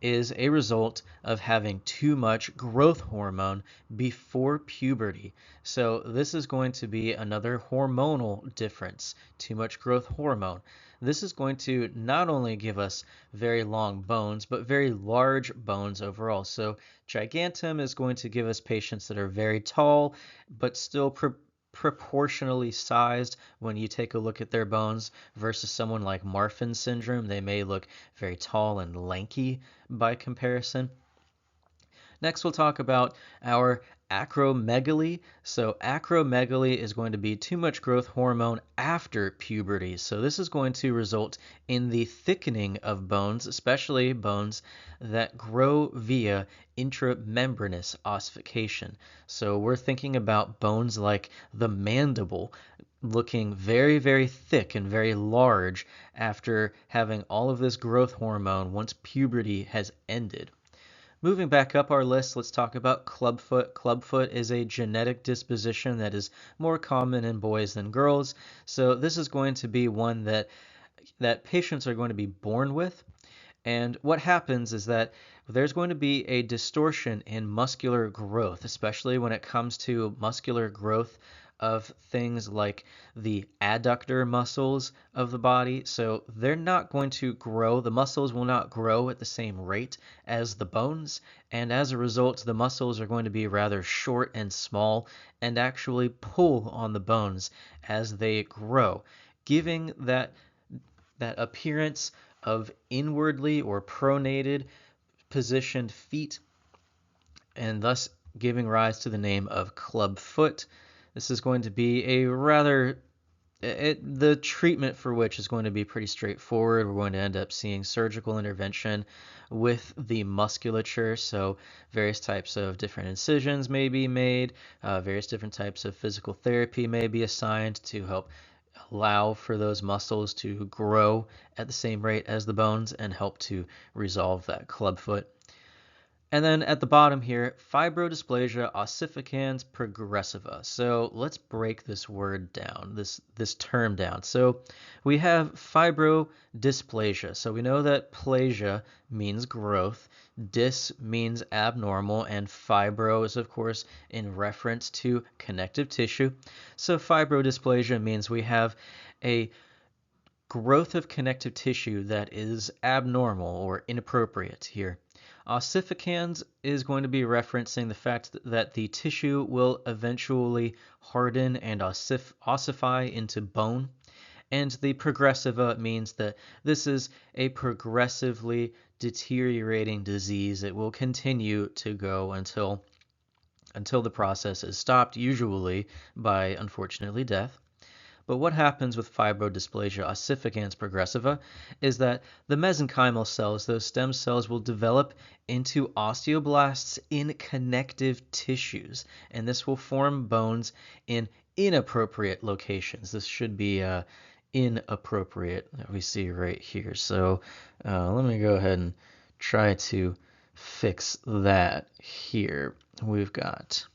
S1: is a result of having too much growth hormone before puberty. So this is going to be another hormonal difference, too much growth hormone. This is going to not only give us very long bones, but very large bones overall. So gigantum is going to give us patients that are very tall, but still proportionally sized when you take a look at their bones versus someone like Marfan syndrome. They may look very tall and lanky by comparison. Next, we'll talk about our acromegaly. So acromegaly is going to be too much growth hormone after puberty. So this is going to result in the thickening of bones, especially bones that grow via intramembranous ossification. So we're thinking about bones like the mandible looking very, very thick and very large after having all of this growth hormone once puberty has ended. Moving back up our list, let's talk about clubfoot. Clubfoot is a genetic disposition that is more common in boys than girls. So this is going to be one that patients are going to be born with. And what happens is that there's going to be a distortion in muscular growth, especially when it comes to muscular growth of things like the adductor muscles of the body. So they're not going to grow, the muscles will not grow at the same rate as the bones. And as a result, the muscles are going to be rather short and small and actually pull on the bones as they grow, giving that appearance of inwardly or pronated positioned feet, and thus giving rise to the name of clubfoot. This is going to be a rather the treatment for which is going to be pretty straightforward. We're going to end up seeing surgical intervention with the musculature. So various types of different incisions may be made, various different types of physical therapy may be assigned to help allow for those muscles to grow at the same rate as the bones and help to resolve that clubfoot. And then at the bottom here, fibrodysplasia ossificans progressiva. So let's break this word down, this term down. So we have fibrodysplasia. So we know that plasia means growth, dys means abnormal, and fibro is of course in reference to connective tissue. So fibrodysplasia means we have a growth of connective tissue that is abnormal or inappropriate here. Ossificans is going to be referencing the fact that the tissue will eventually harden and ossify into bone. And the progressiva means that this is a progressively deteriorating disease. It will continue to go until the process is stopped, usually by, unfortunately, death. But what happens with fibrodysplasia ossificans progressiva is that the mesenchymal cells, those stem cells, will develop into osteoblasts in connective tissues, and this will form bones in inappropriate locations. This should be inappropriate that we see right here. So let me go ahead and try to fix that here. We've got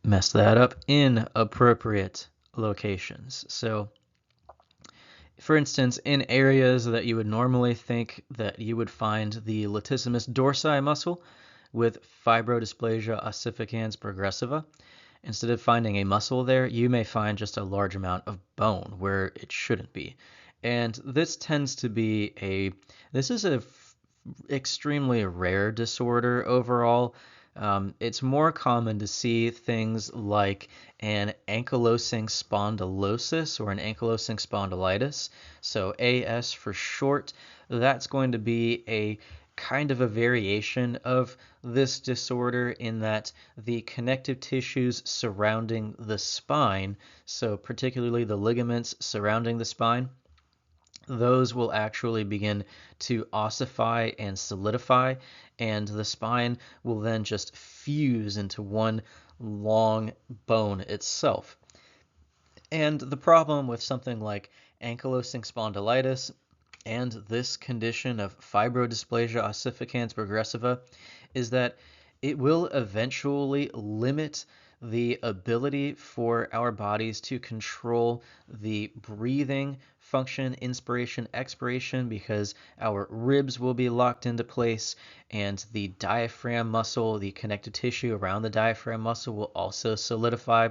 S1: messed that up, inappropriate locations. So for instance, in areas that you would normally think that you would find the latissimus dorsi muscle with fibrodysplasia ossificans progressiva, instead of finding a muscle there, you may find just a large amount of bone where it shouldn't be. And this tends to be this is a extremely rare disorder overall. It's more common to see things like an ankylosing spondylosis or an ankylosing spondylitis. So AS for short, that's going to be a kind of a variation of this disorder in that the connective tissues surrounding the spine, so particularly the ligaments surrounding the spine, those will actually begin to ossify and solidify, and the spine will then just fuse into one long bone itself. And the problem with something like ankylosing spondylitis and this condition of fibrodysplasia ossificans progressiva is that it will eventually limit the ability for our bodies to control the breathing function, inspiration, expiration, because our ribs will be locked into place and the diaphragm muscle, the connective tissue around the diaphragm muscle, will also solidify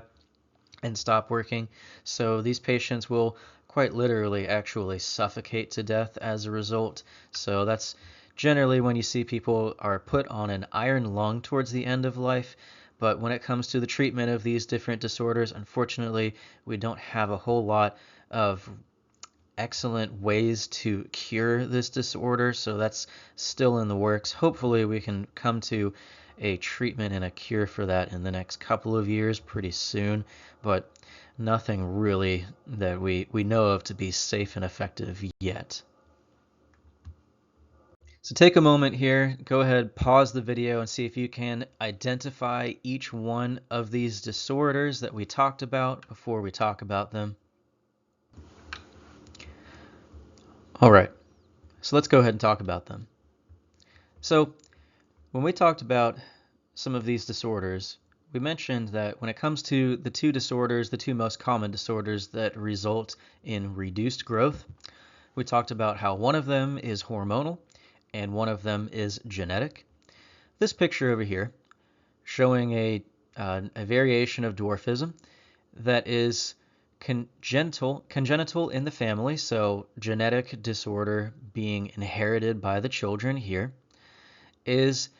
S1: and stop working. So these patients will quite literally actually suffocate to death as a result. So that's generally when you see people are put on an iron lung towards the end of life. But when it comes to the treatment of these different disorders, unfortunately, we don't have a whole lot of excellent ways to cure this disorder, so that's still in the works. Hopefully we can come to a treatment and a cure for that in the next couple of years pretty soon, but nothing really that we know of to be safe and effective yet. So take a moment here, go ahead, pause the video and see if you can identify each one of these disorders that we talked about before we talk about them. All right, so let's go ahead and talk about them. So when we talked about some of these disorders, we mentioned that when it comes to the two disorders, the two most common disorders that result in reduced growth, we talked about how one of them is hormonal and one of them is genetic. This picture over here showing a variation of dwarfism that is congenital in the family, so genetic disorder being inherited by the children here, is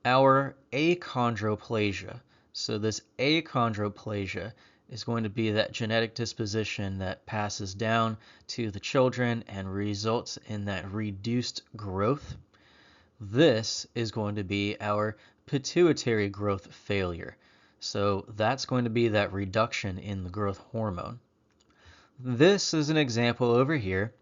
S1: our achondroplasia. So this achondroplasia is going to be that genetic disposition that passes down to the children and results in that reduced growth. This is going to be our pituitary growth failure. So that's going to be that reduction in the growth hormone. This is an example over here,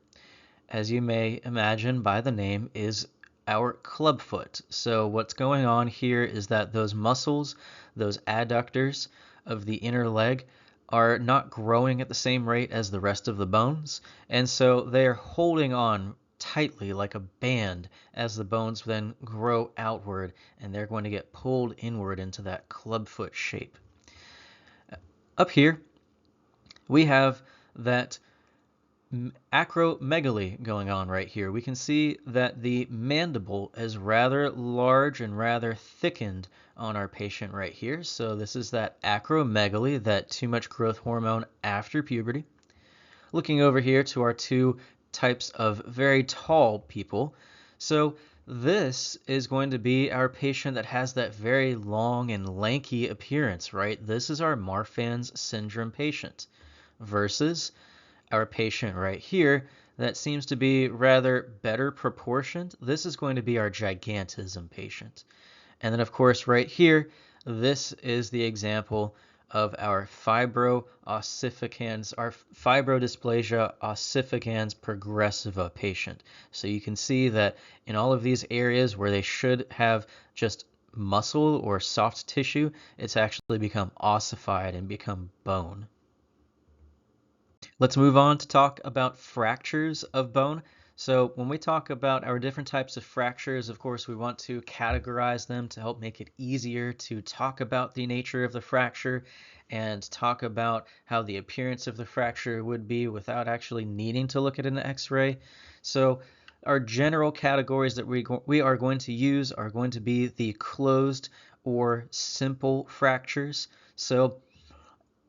S1: as you may imagine by the name, is our clubfoot. So what's going on here is that those muscles, those adductors of the inner leg, are not growing at the same rate as the rest of the bones, and so they're holding on tightly like a band as the bones then grow outward, and they're going to get pulled inward into that clubfoot shape. Up here, we have that acromegaly going on right here. We can see that the mandible is rather large and rather thickened on our patient right here. So this is that acromegaly, that too much growth hormone after puberty. Looking over here to our two types of very tall people. So this is going to be our patient that has that very long and lanky appearance, right? This is our Marfan's syndrome patient versus our patient right here that seems to be rather better proportioned, this is going to be our gigantism patient. And then, of course, right here, this is the example of our fibrodysplasia ossificans progressiva patient. So you can see that in all of these areas where they should have just muscle or soft tissue, it's actually become ossified and become bone. Let's move on to talk about fractures of bone. So when we talk about our different types of fractures, of course, we want to categorize them to help make it easier to talk about the nature of the fracture and talk about how the appearance of the fracture would be without actually needing to look at an X-ray. So our general categories that we are going to use are going to be the closed or simple fractures. So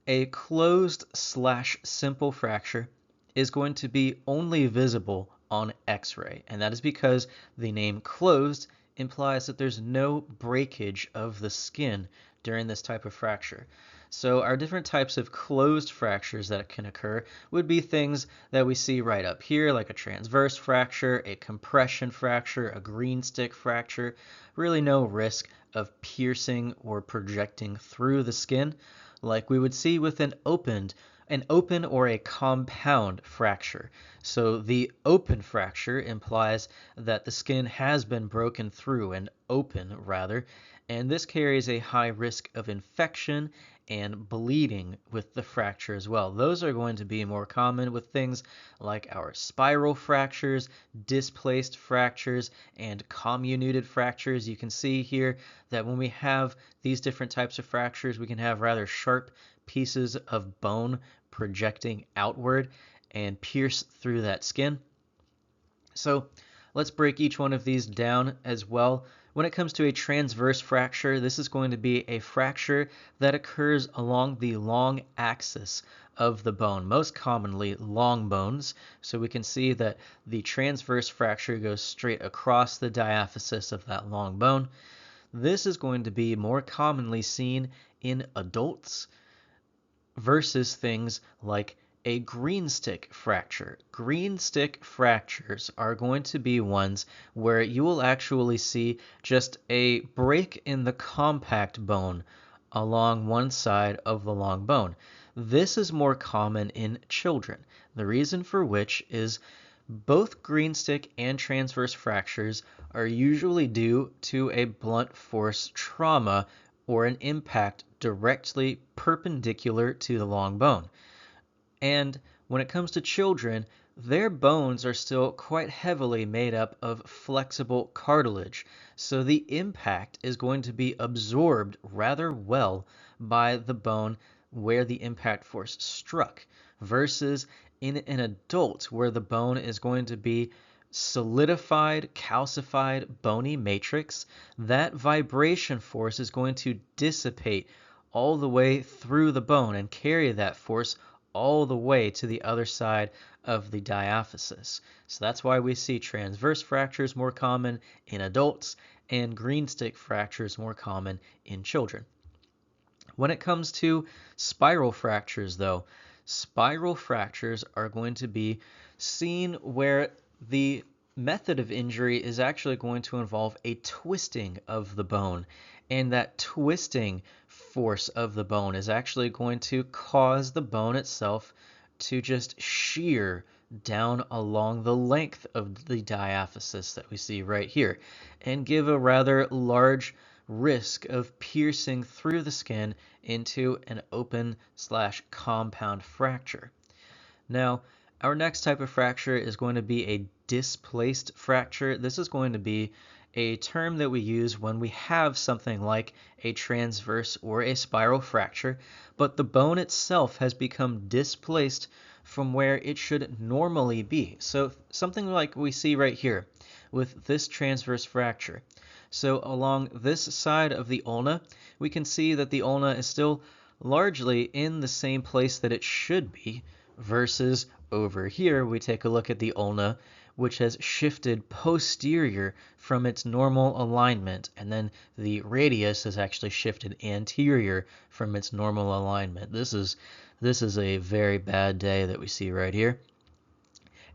S1: a closed/simple fracture is going to be only visible on X-ray, and that is because the name closed implies that there's no breakage of the skin during this type of fracture. So our different types of closed fractures that can occur would be things that we see right up here, like a transverse fracture, a compression fracture, a green stick fracture. Really no risk of piercing or projecting through the skin like we would see with an open or a compound fracture. So the open fracture implies that the skin has been broken through, and open rather, and this carries a high risk of infection and bleeding with the fracture as well. Those are going to be more common with things like our spiral fractures, displaced fractures, and comminuted fractures. You can see here that when we have these different types of fractures, we can have rather sharp pieces of bone projecting outward and pierce through that skin. So let's break each one of these down as well. When it comes to a transverse fracture, this is going to be a fracture that occurs along the long axis of the bone, most commonly long bones. So we can see that the transverse fracture goes straight across the diaphysis of that long bone. This is going to be more commonly seen in adults versus things like a green stick fracture. Green stick fractures are going to be ones where you will actually see just a break in the compact bone along one side of the long bone. This is more common in children. The reason for which is both green stick and transverse fractures are usually due to a blunt force trauma or an impact directly perpendicular to the long bone. And when it comes to children, their bones are still quite heavily made up of flexible cartilage, so the impact is going to be absorbed rather well by the bone where the impact force struck, versus in an adult where the bone is going to be solidified, calcified, bony matrix. That vibration force is going to dissipate all the way through the bone and carry that force all the way to the other side of the diaphysis. So that's why we see transverse fractures more common in adults and green stick fractures more common in children. When it comes to spiral fractures, though, spiral fractures are going to be seen where the method of injury is actually going to involve a twisting of the bone, and that twisting force of the bone is actually going to cause the bone itself to just shear down along the length of the diaphysis that we see right here and give a rather large risk of piercing through the skin into an open/compound fracture. Now, our next type of fracture is going to be a displaced fracture. This is going to be a term that we use when we have something like a transverse or a spiral fracture, but the bone itself has become displaced from where it should normally be. So something like we see right here with this transverse fracture. So along this side of the ulna, we can see that the ulna is still largely in the same place that it should be, versus over here we take a look at the ulna, which has shifted posterior from its normal alignment, and then the radius has actually shifted anterior from its normal alignment. This is a very bad day that we see right here.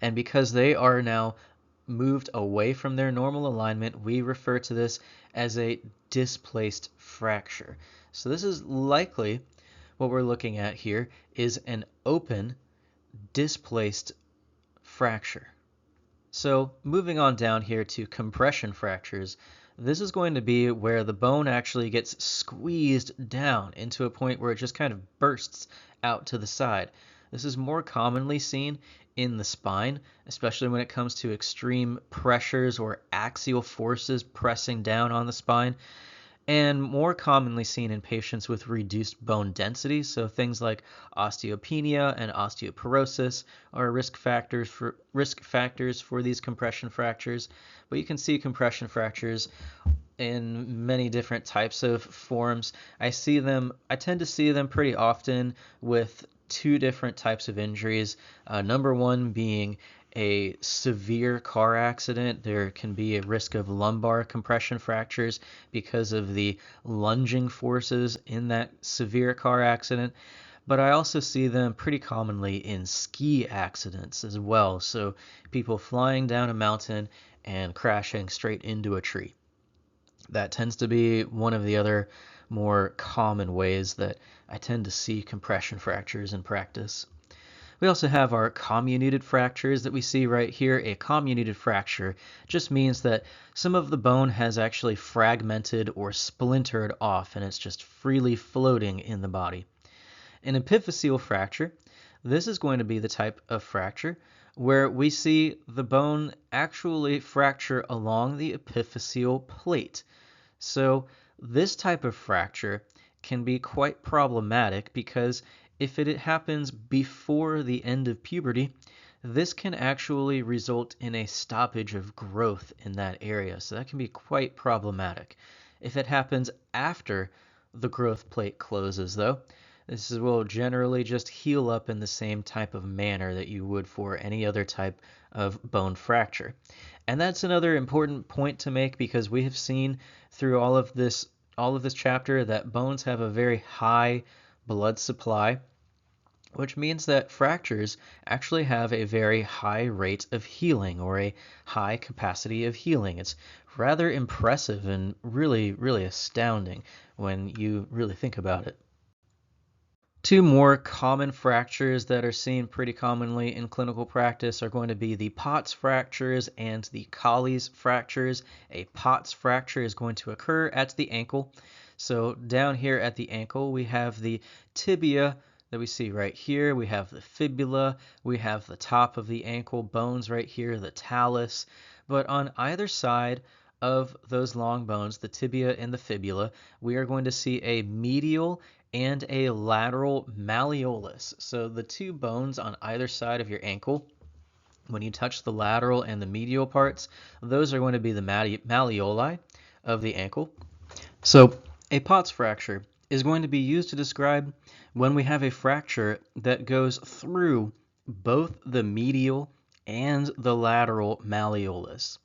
S1: And because they are now moved away from their normal alignment, we refer to this as a displaced fracture. So this is likely what we're looking at here is an open displaced fracture. So moving on down here to compression fractures, this is going to be where the bone actually gets squeezed down into a point where it just kind of bursts out to the side. This is more commonly seen in the spine, especially when it comes to extreme pressures or axial forces pressing down on the spine, and more commonly seen in patients with reduced bone density. So things like osteopenia and osteoporosis are risk factors for these compression fractures. But you can see compression fractures in many different types of forms. I tend to see them pretty often with two different types of injuries. Number one being a severe car accident. There can be a risk of lumbar compression fractures because of the lunging forces in that severe car accident. But I also see them pretty commonly in ski accidents as well. So people flying down a mountain and crashing straight into a tree. That tends to be one of the other more common ways that I tend to see compression fractures in practice. We also have our comminuted fractures that we see right here. A comminuted fracture just means that some of the bone has actually fragmented or splintered off and it's just freely floating in the body. An epiphyseal fracture, this is going to be the type of fracture where we see the bone actually fracture along the epiphyseal plate. So this type of fracture can be quite problematic because if it happens before the end of puberty, this can actually result in a stoppage of growth in that area. So that can be quite problematic. If it happens after the growth plate closes, though, this will generally just heal up in the same type of manner that you would for any other type of bone fracture. And that's another important point to make because we have seen through all of this chapter that bones have a very high blood supply, which means that fractures actually have a very high rate of healing or a high capacity of healing. It's rather impressive and really, really astounding when you really think about it. Two more common fractures that are seen pretty commonly in clinical practice are going to be the Pott's fractures and the Colles fractures. A Pott's fracture is going to occur at the ankle. So down here at the ankle, we have the tibia that we see right here. We have the fibula. We have the top of the ankle bones right here, the talus. But on either side of those long bones, the tibia and the fibula, we are going to see a medial and a lateral malleolus. So the two bones on either side of your ankle, when you touch the lateral and the medial parts, those are going to be the malleoli of the ankle. So a Pott's fracture is going to be used to describe when we have a fracture that goes through both the medial and the lateral malleolus.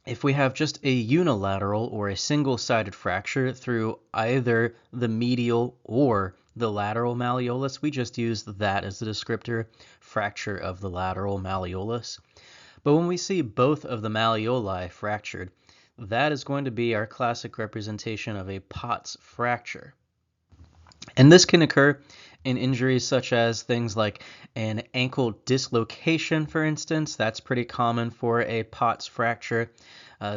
S1: If we have just a unilateral or a single-sided fracture through either the medial or the lateral malleolus, we just use that as the descriptor, fracture of the lateral malleolus. But when we see both of the malleoli fractured, that is going to be our classic representation of a Pott's fracture. And this can occur in injuries such as things like an ankle dislocation, for instance. That's pretty common for a Pott's fracture.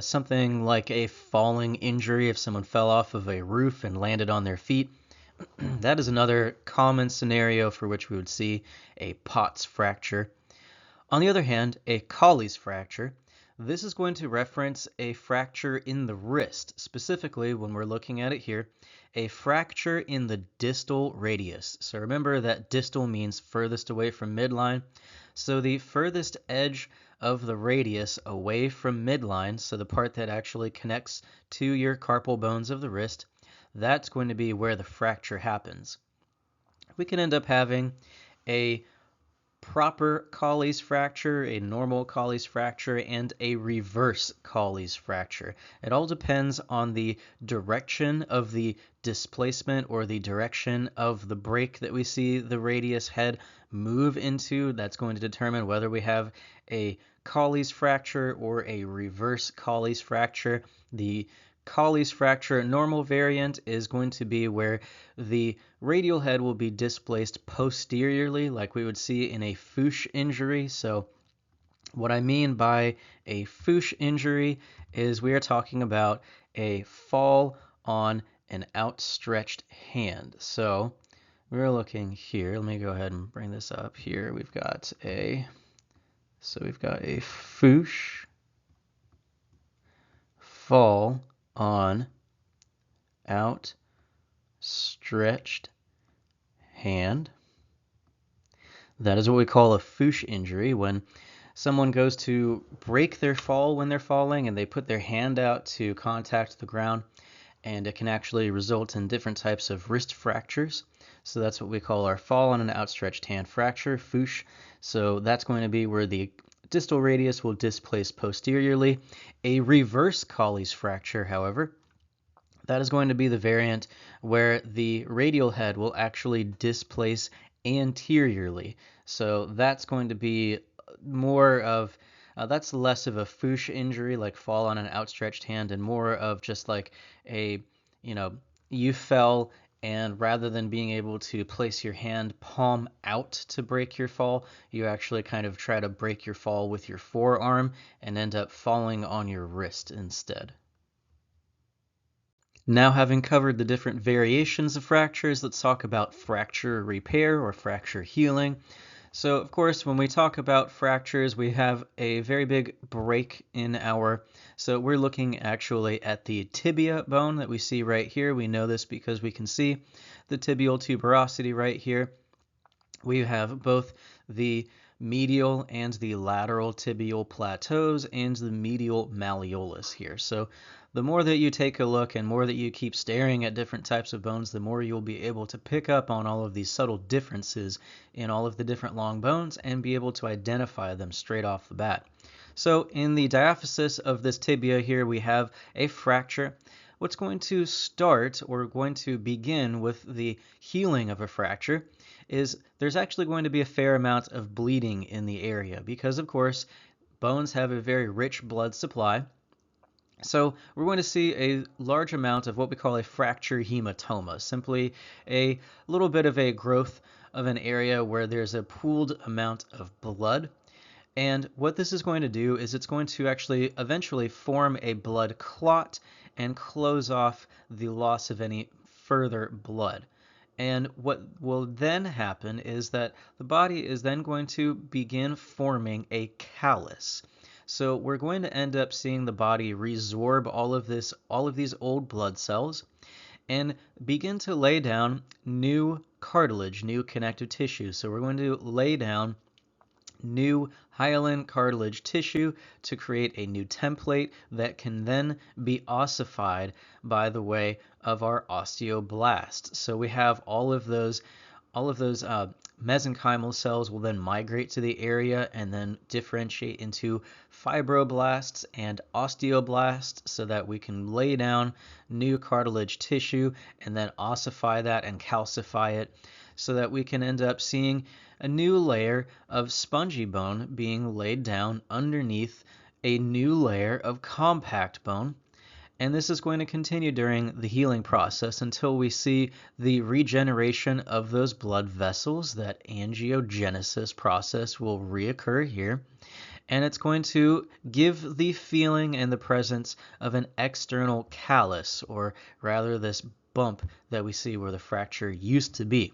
S1: Something like a falling injury if someone fell off of a roof and landed on their feet. That is another common scenario for which we would see a Pott's fracture. On the other hand, a Colles fracture, this is going to reference a fracture in the wrist, specifically when we're looking at it here, a fracture in the distal radius. So remember that distal means furthest away from midline. So the furthest edge of the radius away from midline, so the part that actually connects to your carpal bones of the wrist, that's going to be where the fracture happens. We can end up having a proper Colles fracture, a normal Colles fracture, and a reverse Colles fracture. It all depends on the direction of the displacement or the direction of the break that we see the radius head move into. That's going to determine whether we have a Colles fracture or a reverse Colles fracture. The Colles fracture normal variant is going to be where the radial head will be displaced posteriorly, like we would see in a Fuchs injury. So what I mean by a Fuchs injury is we are talking about a fall on an outstretched hand. So we're looking here. Let me go ahead and bring this up here. We've got a Fuchs fall on outstretched hand. That is what we call a Fuchs injury, when someone goes to break their fall when they're falling and they put their hand out to contact the ground, and it can actually result in different types of wrist fractures. So that's what we call our fall on an outstretched hand fracture, Fuchs. So that's going to be where the distal radius will displace posteriorly. A reverse Colles fracture, however, that is going to be the variant where the radial head will actually displace anteriorly. So that's going to be more of that's less of a Fuchs injury, like fall on an outstretched hand, and more of just like a, you fell, and rather than being able to place your hand palm out to break your fall, you actually kind of try to break your fall with your forearm and end up falling on your wrist instead. Now, having covered the different variations of fractures, let's talk about fracture repair or fracture healing. So, of course, when we talk about fractures, we have a very big break in so we're looking actually at the tibia bone that we see right here. We know this because we can see the tibial tuberosity right here. We have both the medial and the lateral tibial plateaus and the medial malleolus here. So the more that you take a look and more that you keep staring at different types of bones, the more you'll be able to pick up on all of these subtle differences in all of the different long bones and be able to identify them straight off the bat. So in the diaphysis of this tibia here, we have a fracture. What's going to start or going to begin with the healing of a fracture is there's actually going to be a fair amount of bleeding in the area because, of course, bones have a very rich blood supply. So we're going to see a large amount of what we call a fracture hematoma, simply a little bit of a growth of an area where there's a pooled amount of blood. And what this is going to do is it's going to actually eventually form a blood clot and close off the loss of any further blood. And what will then happen is that the body is then going to begin forming a callus. So we're going to end up seeing the body resorb all of these old blood cells and begin to lay down new cartilage, new connective tissue. So we're going to lay down new hyaline cartilage tissue to create a new template that can then be ossified by the way of our osteoblasts. So we have all of those mesenchymal cells will then migrate to the area and then differentiate into fibroblasts and osteoblasts so that we can lay down new cartilage tissue and then ossify that and calcify it so that we can end up seeing a new layer of spongy bone being laid down underneath a new layer of compact bone. And this is going to continue during the healing process until we see the regeneration of those blood vessels. That angiogenesis process will reoccur here. And it's going to give the feeling and the presence of an external callus, or rather this bump that we see where the fracture used to be.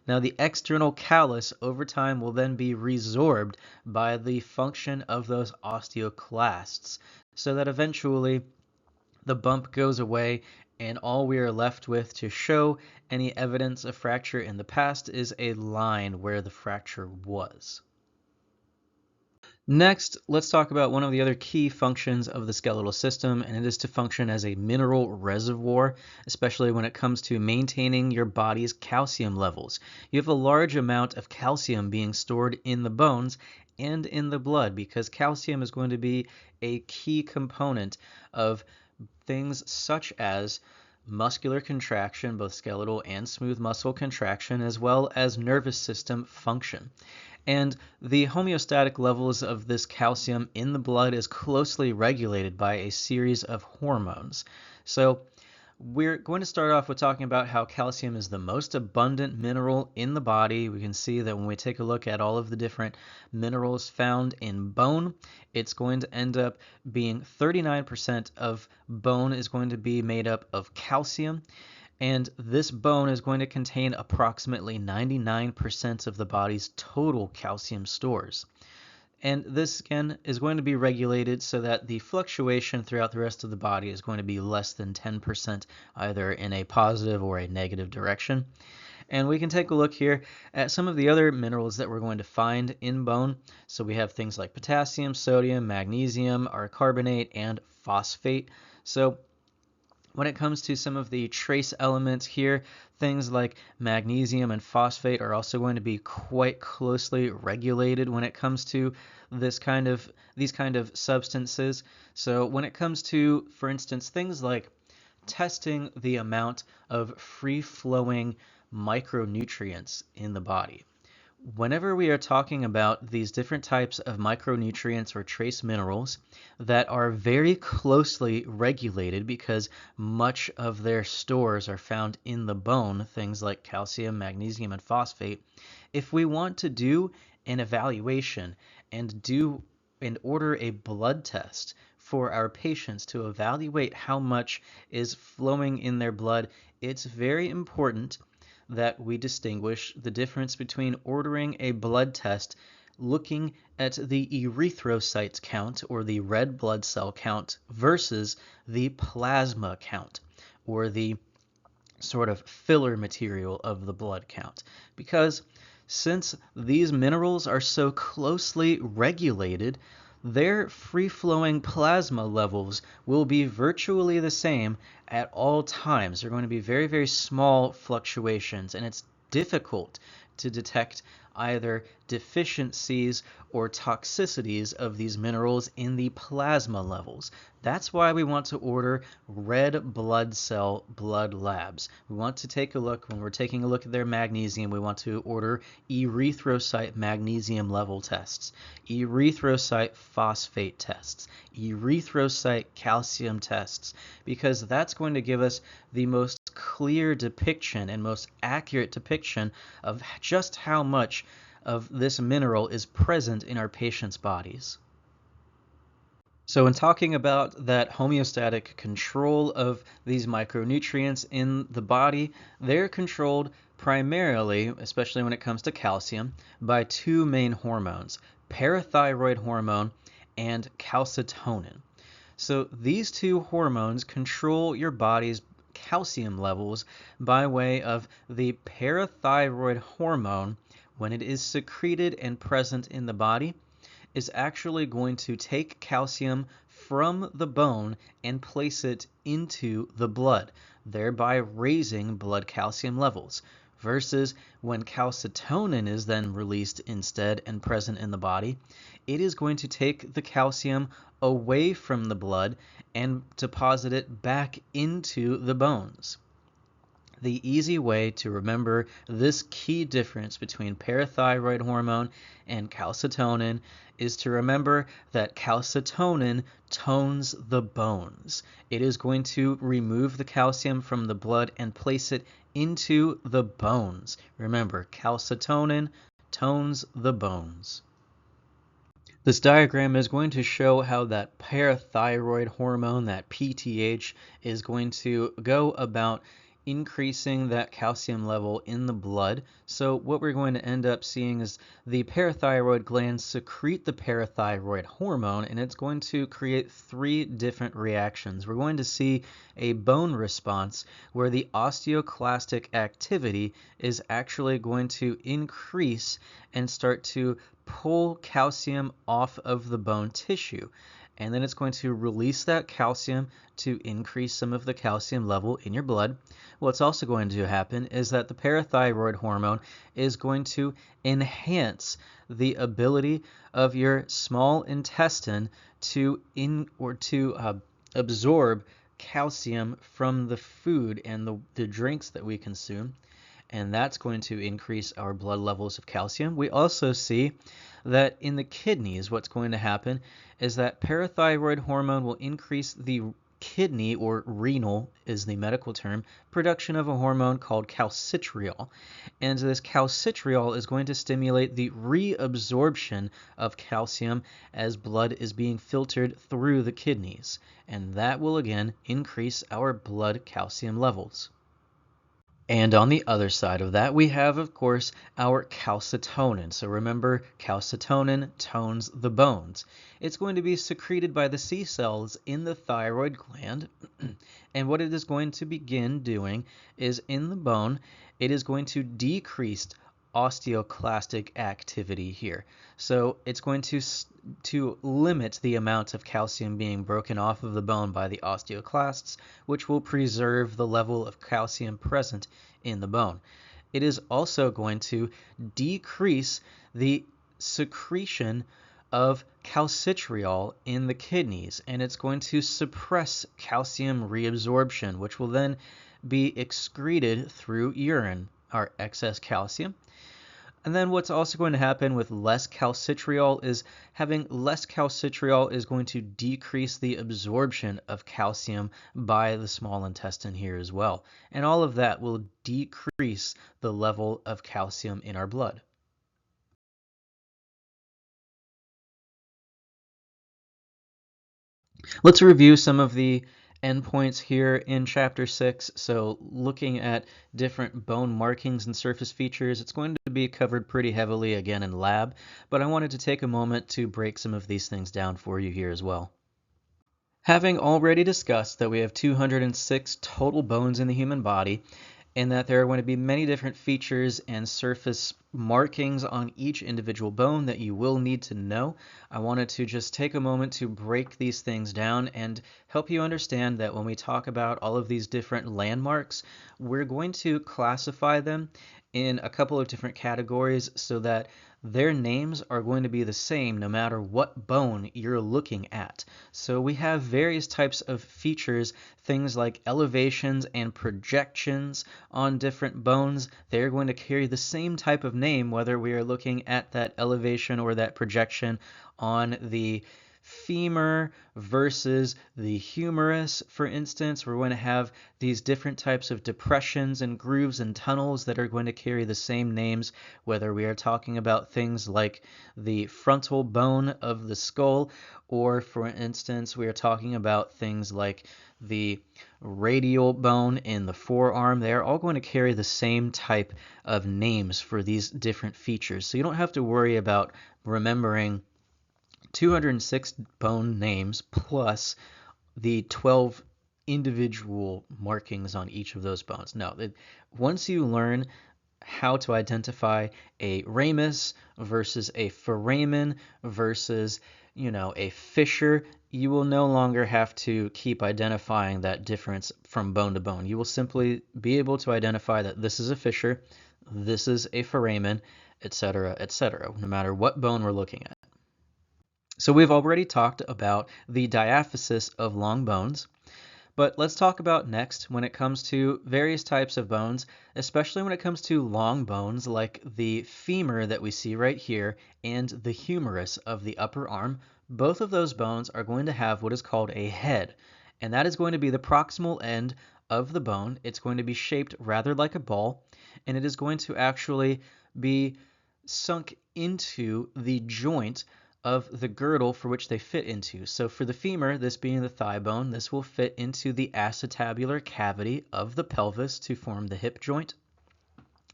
S1: Now, the external callus over time will then be resorbed by the function of those osteoclasts, so that eventually the bump goes away, and all we are left with to show any evidence of fracture in the past is a line where the fracture was. Next, let's talk about one of the other key functions of the skeletal system, and it is to function as a mineral reservoir, especially when it comes to maintaining your body's calcium levels. You have a large amount of calcium being stored in the bones and in the blood because calcium is going to be a key component of things such as muscular contraction, both skeletal and smooth muscle contraction, as well as nervous system function. And the homeostatic levels of this calcium in the blood is closely regulated by a series of hormones. So we're going to start off with talking about how calcium is the most abundant mineral in the body. We can see that when we take a look at all of the different minerals found in bone, it's going to end up being 39% of bone is going to be made up of calcium. And this bone is going to contain approximately 99% of the body's total calcium stores. And this, again, is going to be regulated so that the fluctuation throughout the rest of the body is going to be less than 10%, either in a positive or a negative direction. And we can take a look here at some of the other minerals that we're going to find in bone. So we have things like potassium, sodium, magnesium, bicarbonate, and phosphate. So when it comes to some of the trace elements here, things like magnesium and phosphate are also going to be quite closely regulated when it comes to these kind of substances. So when it comes to, for instance, things like testing the amount of free-flowing micronutrients in the body. Whenever we are talking about these different types of micronutrients or trace minerals that are very closely regulated because much of their stores are found in the bone, things like calcium, magnesium, and phosphate, if we want to do an evaluation and order a blood test for our patients to evaluate how much is flowing in their blood, it's very important that we distinguish the difference between ordering a blood test looking at the erythrocyte count or the red blood cell count versus the plasma count or the sort of filler material of the blood count. Because since these minerals are so closely regulated, their free-flowing plasma levels will be virtually the same at all times. They're going to be very, very small fluctuations, and it's difficult to detect either deficiencies or toxicities of these minerals in the plasma levels. That's why we want to order red blood cell blood labs. We want to take a look, when we're taking a look at their magnesium, we want to order erythrocyte magnesium level tests, erythrocyte phosphate tests, erythrocyte calcium tests, because that's going to give us the most clear depiction and most accurate depiction of just how much of this mineral is present in our patients' bodies. So in talking about that homeostatic control of these micronutrients in the body, they're controlled primarily, especially when it comes to calcium, by two main hormones, parathyroid hormone and calcitonin. So these two hormones control your body's calcium levels by way of the parathyroid hormone. When it is secreted and present in the body, is actually going to take calcium from the bone and place it into the blood, thereby raising blood calcium levels. Versus when calcitonin is then released instead and present in the body, it is going to take the calcium away from the blood and deposit it back into the bones. The easy way to remember this key difference between parathyroid hormone and calcitonin is to remember that calcitonin tones the bones. It is going to remove the calcium from the blood and place it into the bones. Remember, calcitonin tones the bones. This diagram is going to show how that parathyroid hormone, that PTH, is going to go about increasing that calcium level in the blood. So what we're going to end up seeing is the parathyroid glands secrete the parathyroid hormone, and it's going to create three different reactions. We're going to see a bone response where the osteoclastic activity is actually going to increase and start to pull calcium off of the bone tissue. And then it's going to release that calcium to increase some of the calcium level in your blood. What's also going to happen is that the parathyroid hormone is going to enhance the ability of your small intestine to absorb calcium from the food and the drinks that we consume, and that's going to increase our blood levels of calcium. We also see that in the kidneys, what's going to happen is that parathyroid hormone will increase the kidney, or renal is the medical term, production of a hormone called calcitriol. And this calcitriol is going to stimulate the reabsorption of calcium as blood is being filtered through the kidneys. And that will again increase our blood calcium levels. And on the other side of that, we have, of course, our calcitonin. So remember, calcitonin tones the bones. It's going to be secreted by the C cells in the thyroid gland. And what it is going to begin doing is in the bone, it is going to decrease osteoclastic activity here. So it's going to limit the amount of calcium being broken off of the bone by the osteoclasts, which will preserve the level of calcium present in the bone. It is also going to decrease the secretion of calcitriol in the kidneys, and it's going to suppress calcium reabsorption, which will then be excreted through urine, our excess calcium. And then what's also going to happen with less calcitriol is having less calcitriol is going to decrease the absorption of calcium by the small intestine here as well. And all of that will decrease the level of calcium in our blood. Let's review some of the endpoints here in Chapter 6. So looking at different bone markings and surface features, it's going to be covered pretty heavily again in lab, but I wanted to take a moment to break some of these things down for you here as well. Having already discussed that we have 206 total bones in the human body, and that there are going to be many different features and surface markings on each individual bone that you will need to know, I wanted to just take a moment to break these things down and help you understand that when we talk about all of these different landmarks, we're going to classify them in a couple of different categories so that their names are going to be the same no matter what bone you're looking at. So we have various types of features, things like elevations and projections on different bones. They're going to carry the same type of name whether we are looking at that elevation or that projection on the femur versus the humerus, for instance. We're going to have these different types of depressions and grooves and tunnels that are going to carry the same names, whether we are talking about things like the frontal bone of the skull, or for instance, we are talking about things like the radial bone in the forearm. They are all going to carry the same type of names for these different features. So you don't have to worry about remembering 206 bone names plus the 12 individual markings on each of those bones. No, once you learn how to identify a ramus versus a foramen versus, a fissure, you will no longer have to keep identifying that difference from bone to bone. You will simply be able to identify that this is a fissure, this is a foramen, etc., no matter what bone we're looking at. So we've already talked about the diaphysis of long bones, but let's talk about next when it comes to various types of bones, especially when it comes to long bones like the femur that we see right here and the humerus of the upper arm. Both of those bones are going to have what is called a head, and that is going to be the proximal end of the bone. It's going to be shaped rather like a ball, and it is going to actually be sunk into the joint of the girdle for which they fit into. So for the femur, this being the thigh bone, this will fit into the acetabular cavity of the pelvis to form the hip joint,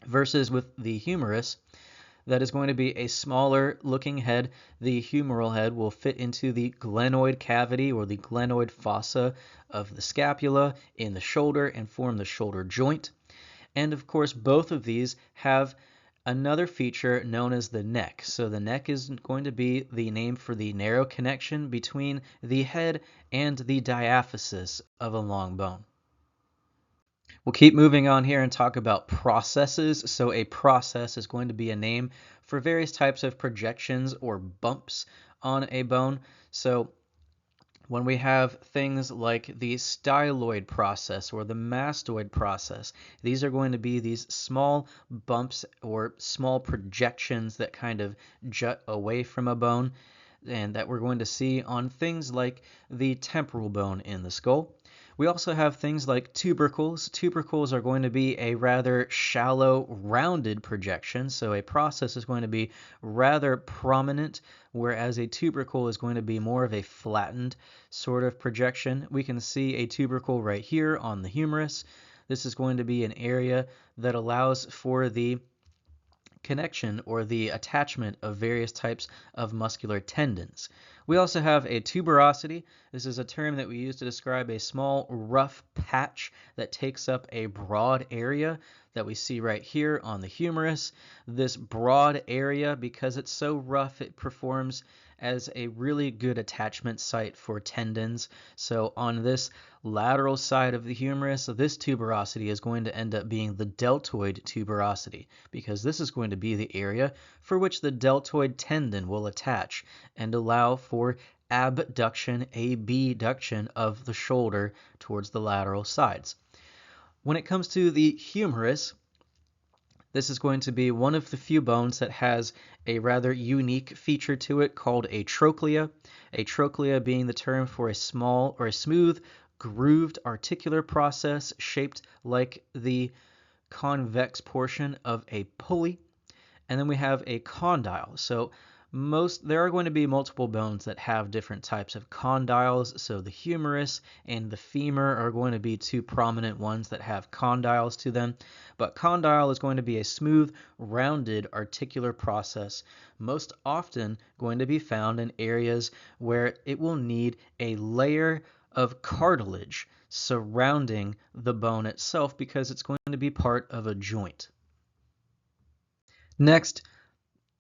S1: versus with the humerus, that is going to be a smaller looking head. The humeral head will fit into the glenoid cavity or the glenoid fossa of the scapula in the shoulder and form the shoulder joint. And of course, both of these have another feature known as the neck. So the neck is going to be the name for the narrow connection between the head and the diaphysis of a long bone. We'll keep moving on here and talk about processes. So a process is going to be a name for various types of projections or bumps on a bone. So when we have things like the styloid process or the mastoid process, these are going to be these small bumps or small projections that kind of jut away from a bone, and that we're going to see on things like the temporal bone in the skull. We also have things like tubercles. Tubercles are going to be a rather shallow, rounded projection, so a process is going to be rather prominent, whereas a tubercle is going to be more of a flattened sort of projection. We can see a tubercle right here on the humerus. This is going to be an area that allows for the connection or the attachment of various types of muscular tendons. We also have a tuberosity. This is a term that we use to describe a small rough patch that takes up a broad area that we see right here on the humerus. This broad area, because it's so rough, it performs as a really good attachment site for tendons. So on this lateral side of the humerus, this tuberosity is going to end up being the deltoid tuberosity, because this is going to be the area for which the deltoid tendon will attach and allow for abduction, abduction of the shoulder towards the lateral sides. When it comes to the humerus, this is going to be one of the few bones that has a rather unique feature to it called a trochlea. A trochlea being the term for a small or a smooth, grooved articular process shaped like the convex portion of a pulley. And then we have a condyle. So there are going to be multiple bones that have different types of condyles. So the humerus and the femur are going to be two prominent ones that have condyles to them. But condyle is going to be a smooth, rounded articular process, most often going to be found in areas where it will need a layer of cartilage surrounding the bone itself because it's going to be part of a joint. Next,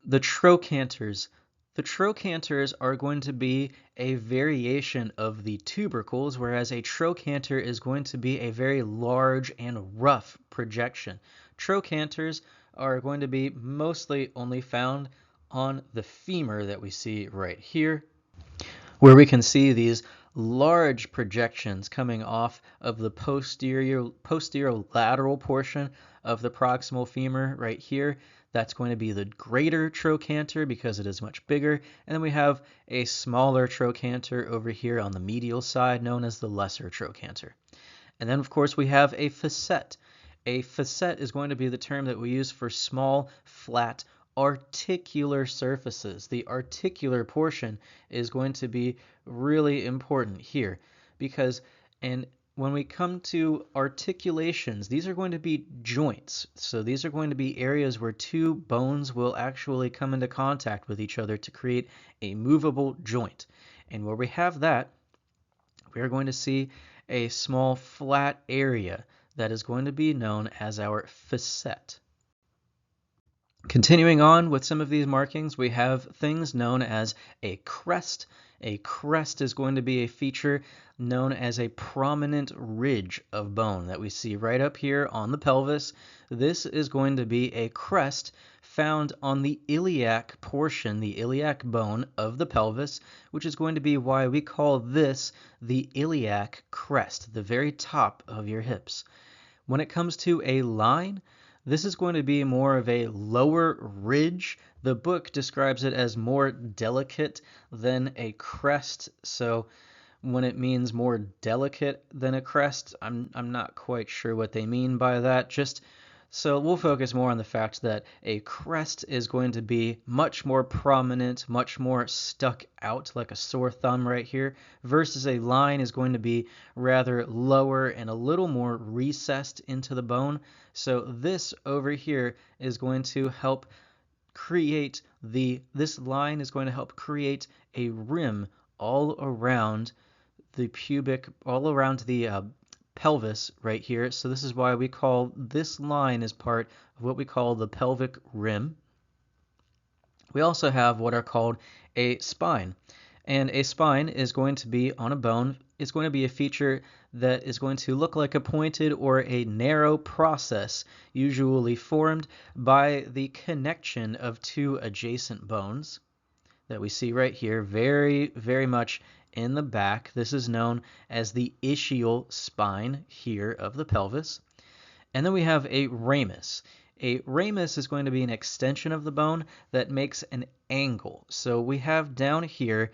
S1: the trochanters. The trochanters are going to be a variation of the tubercles, whereas a trochanter is going to be a very large and rough projection. Trochanters are going to be mostly only found on the femur that we see right here, where we can see these large projections coming off of the posterior lateral portion of the proximal femur right here. That's going to be the greater trochanter because it is much bigger. And then we have a smaller trochanter over here on the medial side known as the lesser trochanter. And then, of course, we have a facet. A facet is going to be the term that we use for small, flat, articular surfaces. The articular portion is going to be really important here because when we come to articulations, these are going to be joints. So these are going to be areas where two bones will actually come into contact with each other to create a movable joint. And where we have that, we are going to see a small flat area that is going to be known as our facet. Continuing on with some of these markings, we have things known as a crest. A crest is going to be a feature known as a prominent ridge of bone that we see right up here on the pelvis. This is going to be a crest found on the iliac portion, the iliac bone of the pelvis, which is going to be why we call this the iliac crest, the very top of your hips. When it comes to a line, this is going to be more of a lower ridge. The book describes it as more delicate than a crest. So when it means more delicate than a crest, I'm not quite sure what they mean by that. Just So we'll focus more on the fact that a crest is going to be much more prominent, much more stuck out like a sore thumb right here, versus a line is going to be rather lower and a little more recessed into the bone. So this over here is going to help create this line is going to help create a rim all around all around the pelvis right here. So this is why we call this line as part of what we call the pelvic rim. We also have what are called a spine. And a spine is going to be on a bone. It's going to be a feature that is going to look like a pointed or a narrow process, usually formed by the connection of two adjacent bones that we see right here, very, very much in the back. This is known as the ischial spine here of the pelvis. And then we have a ramus. A ramus is going to be an extension of the bone that makes an angle. So we have down here,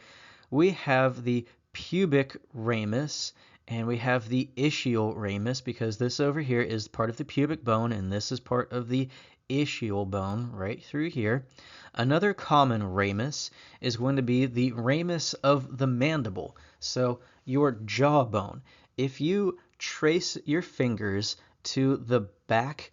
S1: we have the pubic ramus and we have the ischial ramus, because this over here is part of the pubic bone and this is part of the ischial bone right through here. Another common ramus is going to be the ramus of the mandible, so your jawbone. If you trace your fingers to the back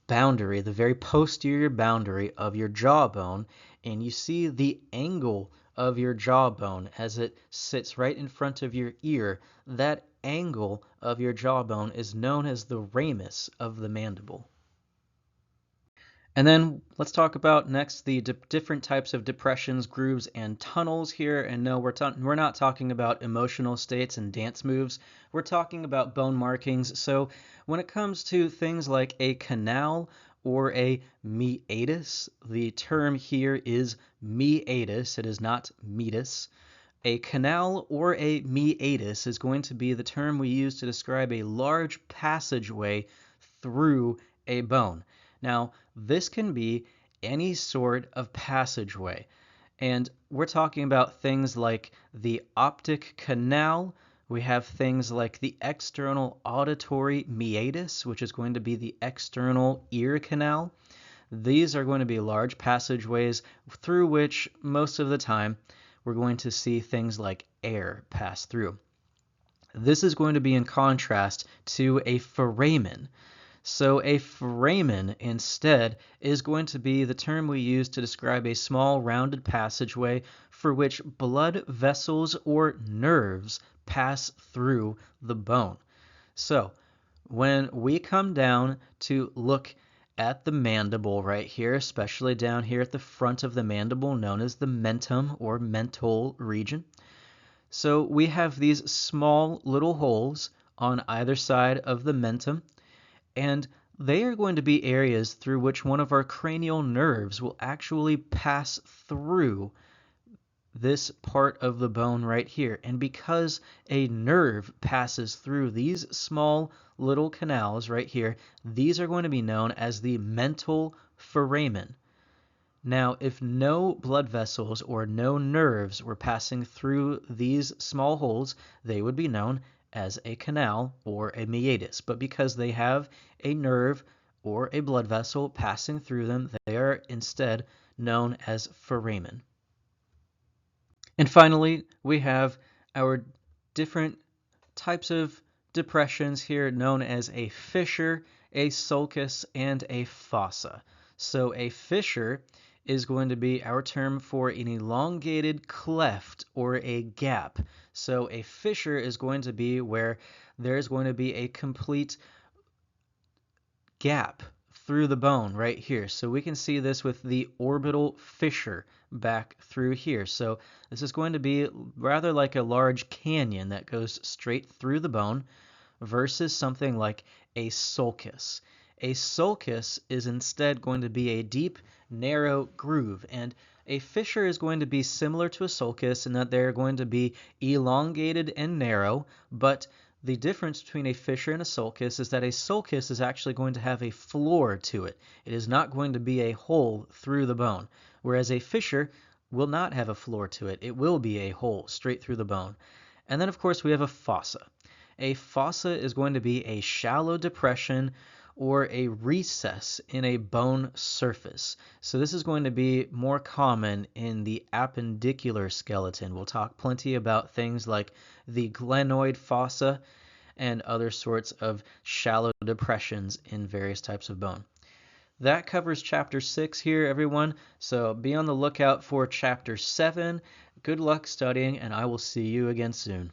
S1: boundary, the very posterior boundary of your jawbone, and you see the angle of your jawbone as it sits right in front of your ear, that angle of your jawbone is known as the ramus of the mandible. And then let's talk about next the different types of depressions, grooves, and tunnels here. And no, we're not talking about emotional states and dance moves. We're talking about bone markings. So when it comes to things like a canal or a meatus, the term here is meatus. It is not meatus. A canal or a meatus is going to be the term we use to describe a large passageway through a bone. Now, this can be any sort of passageway, and we're talking about things like the optic canal. We have things like the external auditory meatus, which is going to be the external ear canal. These are going to be large passageways through which most of the time we're going to see things like air pass through. This is going to be in contrast to a foramen. So a foramen instead is going to be the term we use to describe a small rounded passageway for which blood vessels or nerves pass through the bone. So when we come down to look at the mandible right here, especially down here at the front of the mandible, known as the mentum or mental region. So we have these small little holes on either side of the mentum, and they are going to be areas through which one of our cranial nerves will actually pass through this part of the bone right here. And because a nerve passes through these small little canals right here, these are going to be known as the mental foramen. Now, if no blood vessels or no nerves were passing through these small holes, they would be known as a canal or a meatus. But because they have a nerve or a blood vessel passing through them, they are instead known as foramen. And finally, we have our different types of depressions here known as a fissure, a sulcus, and a fossa. So a fissure is going to be our term for an elongated cleft or a gap. So a fissure is going to be where there's going to be a complete gap through the bone right here. So we can see this with the orbital fissure back through here. So this is going to be rather like a large canyon that goes straight through the bone versus something like a sulcus. A sulcus is instead going to be a deep, narrow groove, and a fissure is going to be similar to a sulcus in that they're going to be elongated and narrow, but the difference between a fissure and a sulcus is that a sulcus is actually going to have a floor to it. It is not going to be a hole through the bone, whereas a fissure will not have a floor to it. It will be a hole straight through the bone. And then, of course, we have a fossa. A fossa is going to be a shallow depression or a recess in a bone surface. So this is going to be more common in the appendicular skeleton. We'll talk plenty about things like the glenoid fossa and other sorts of shallow depressions in various types of bone. That covers chapter 6 here, everyone. So be on the lookout for chapter 7. Good luck studying, and I will see you again soon.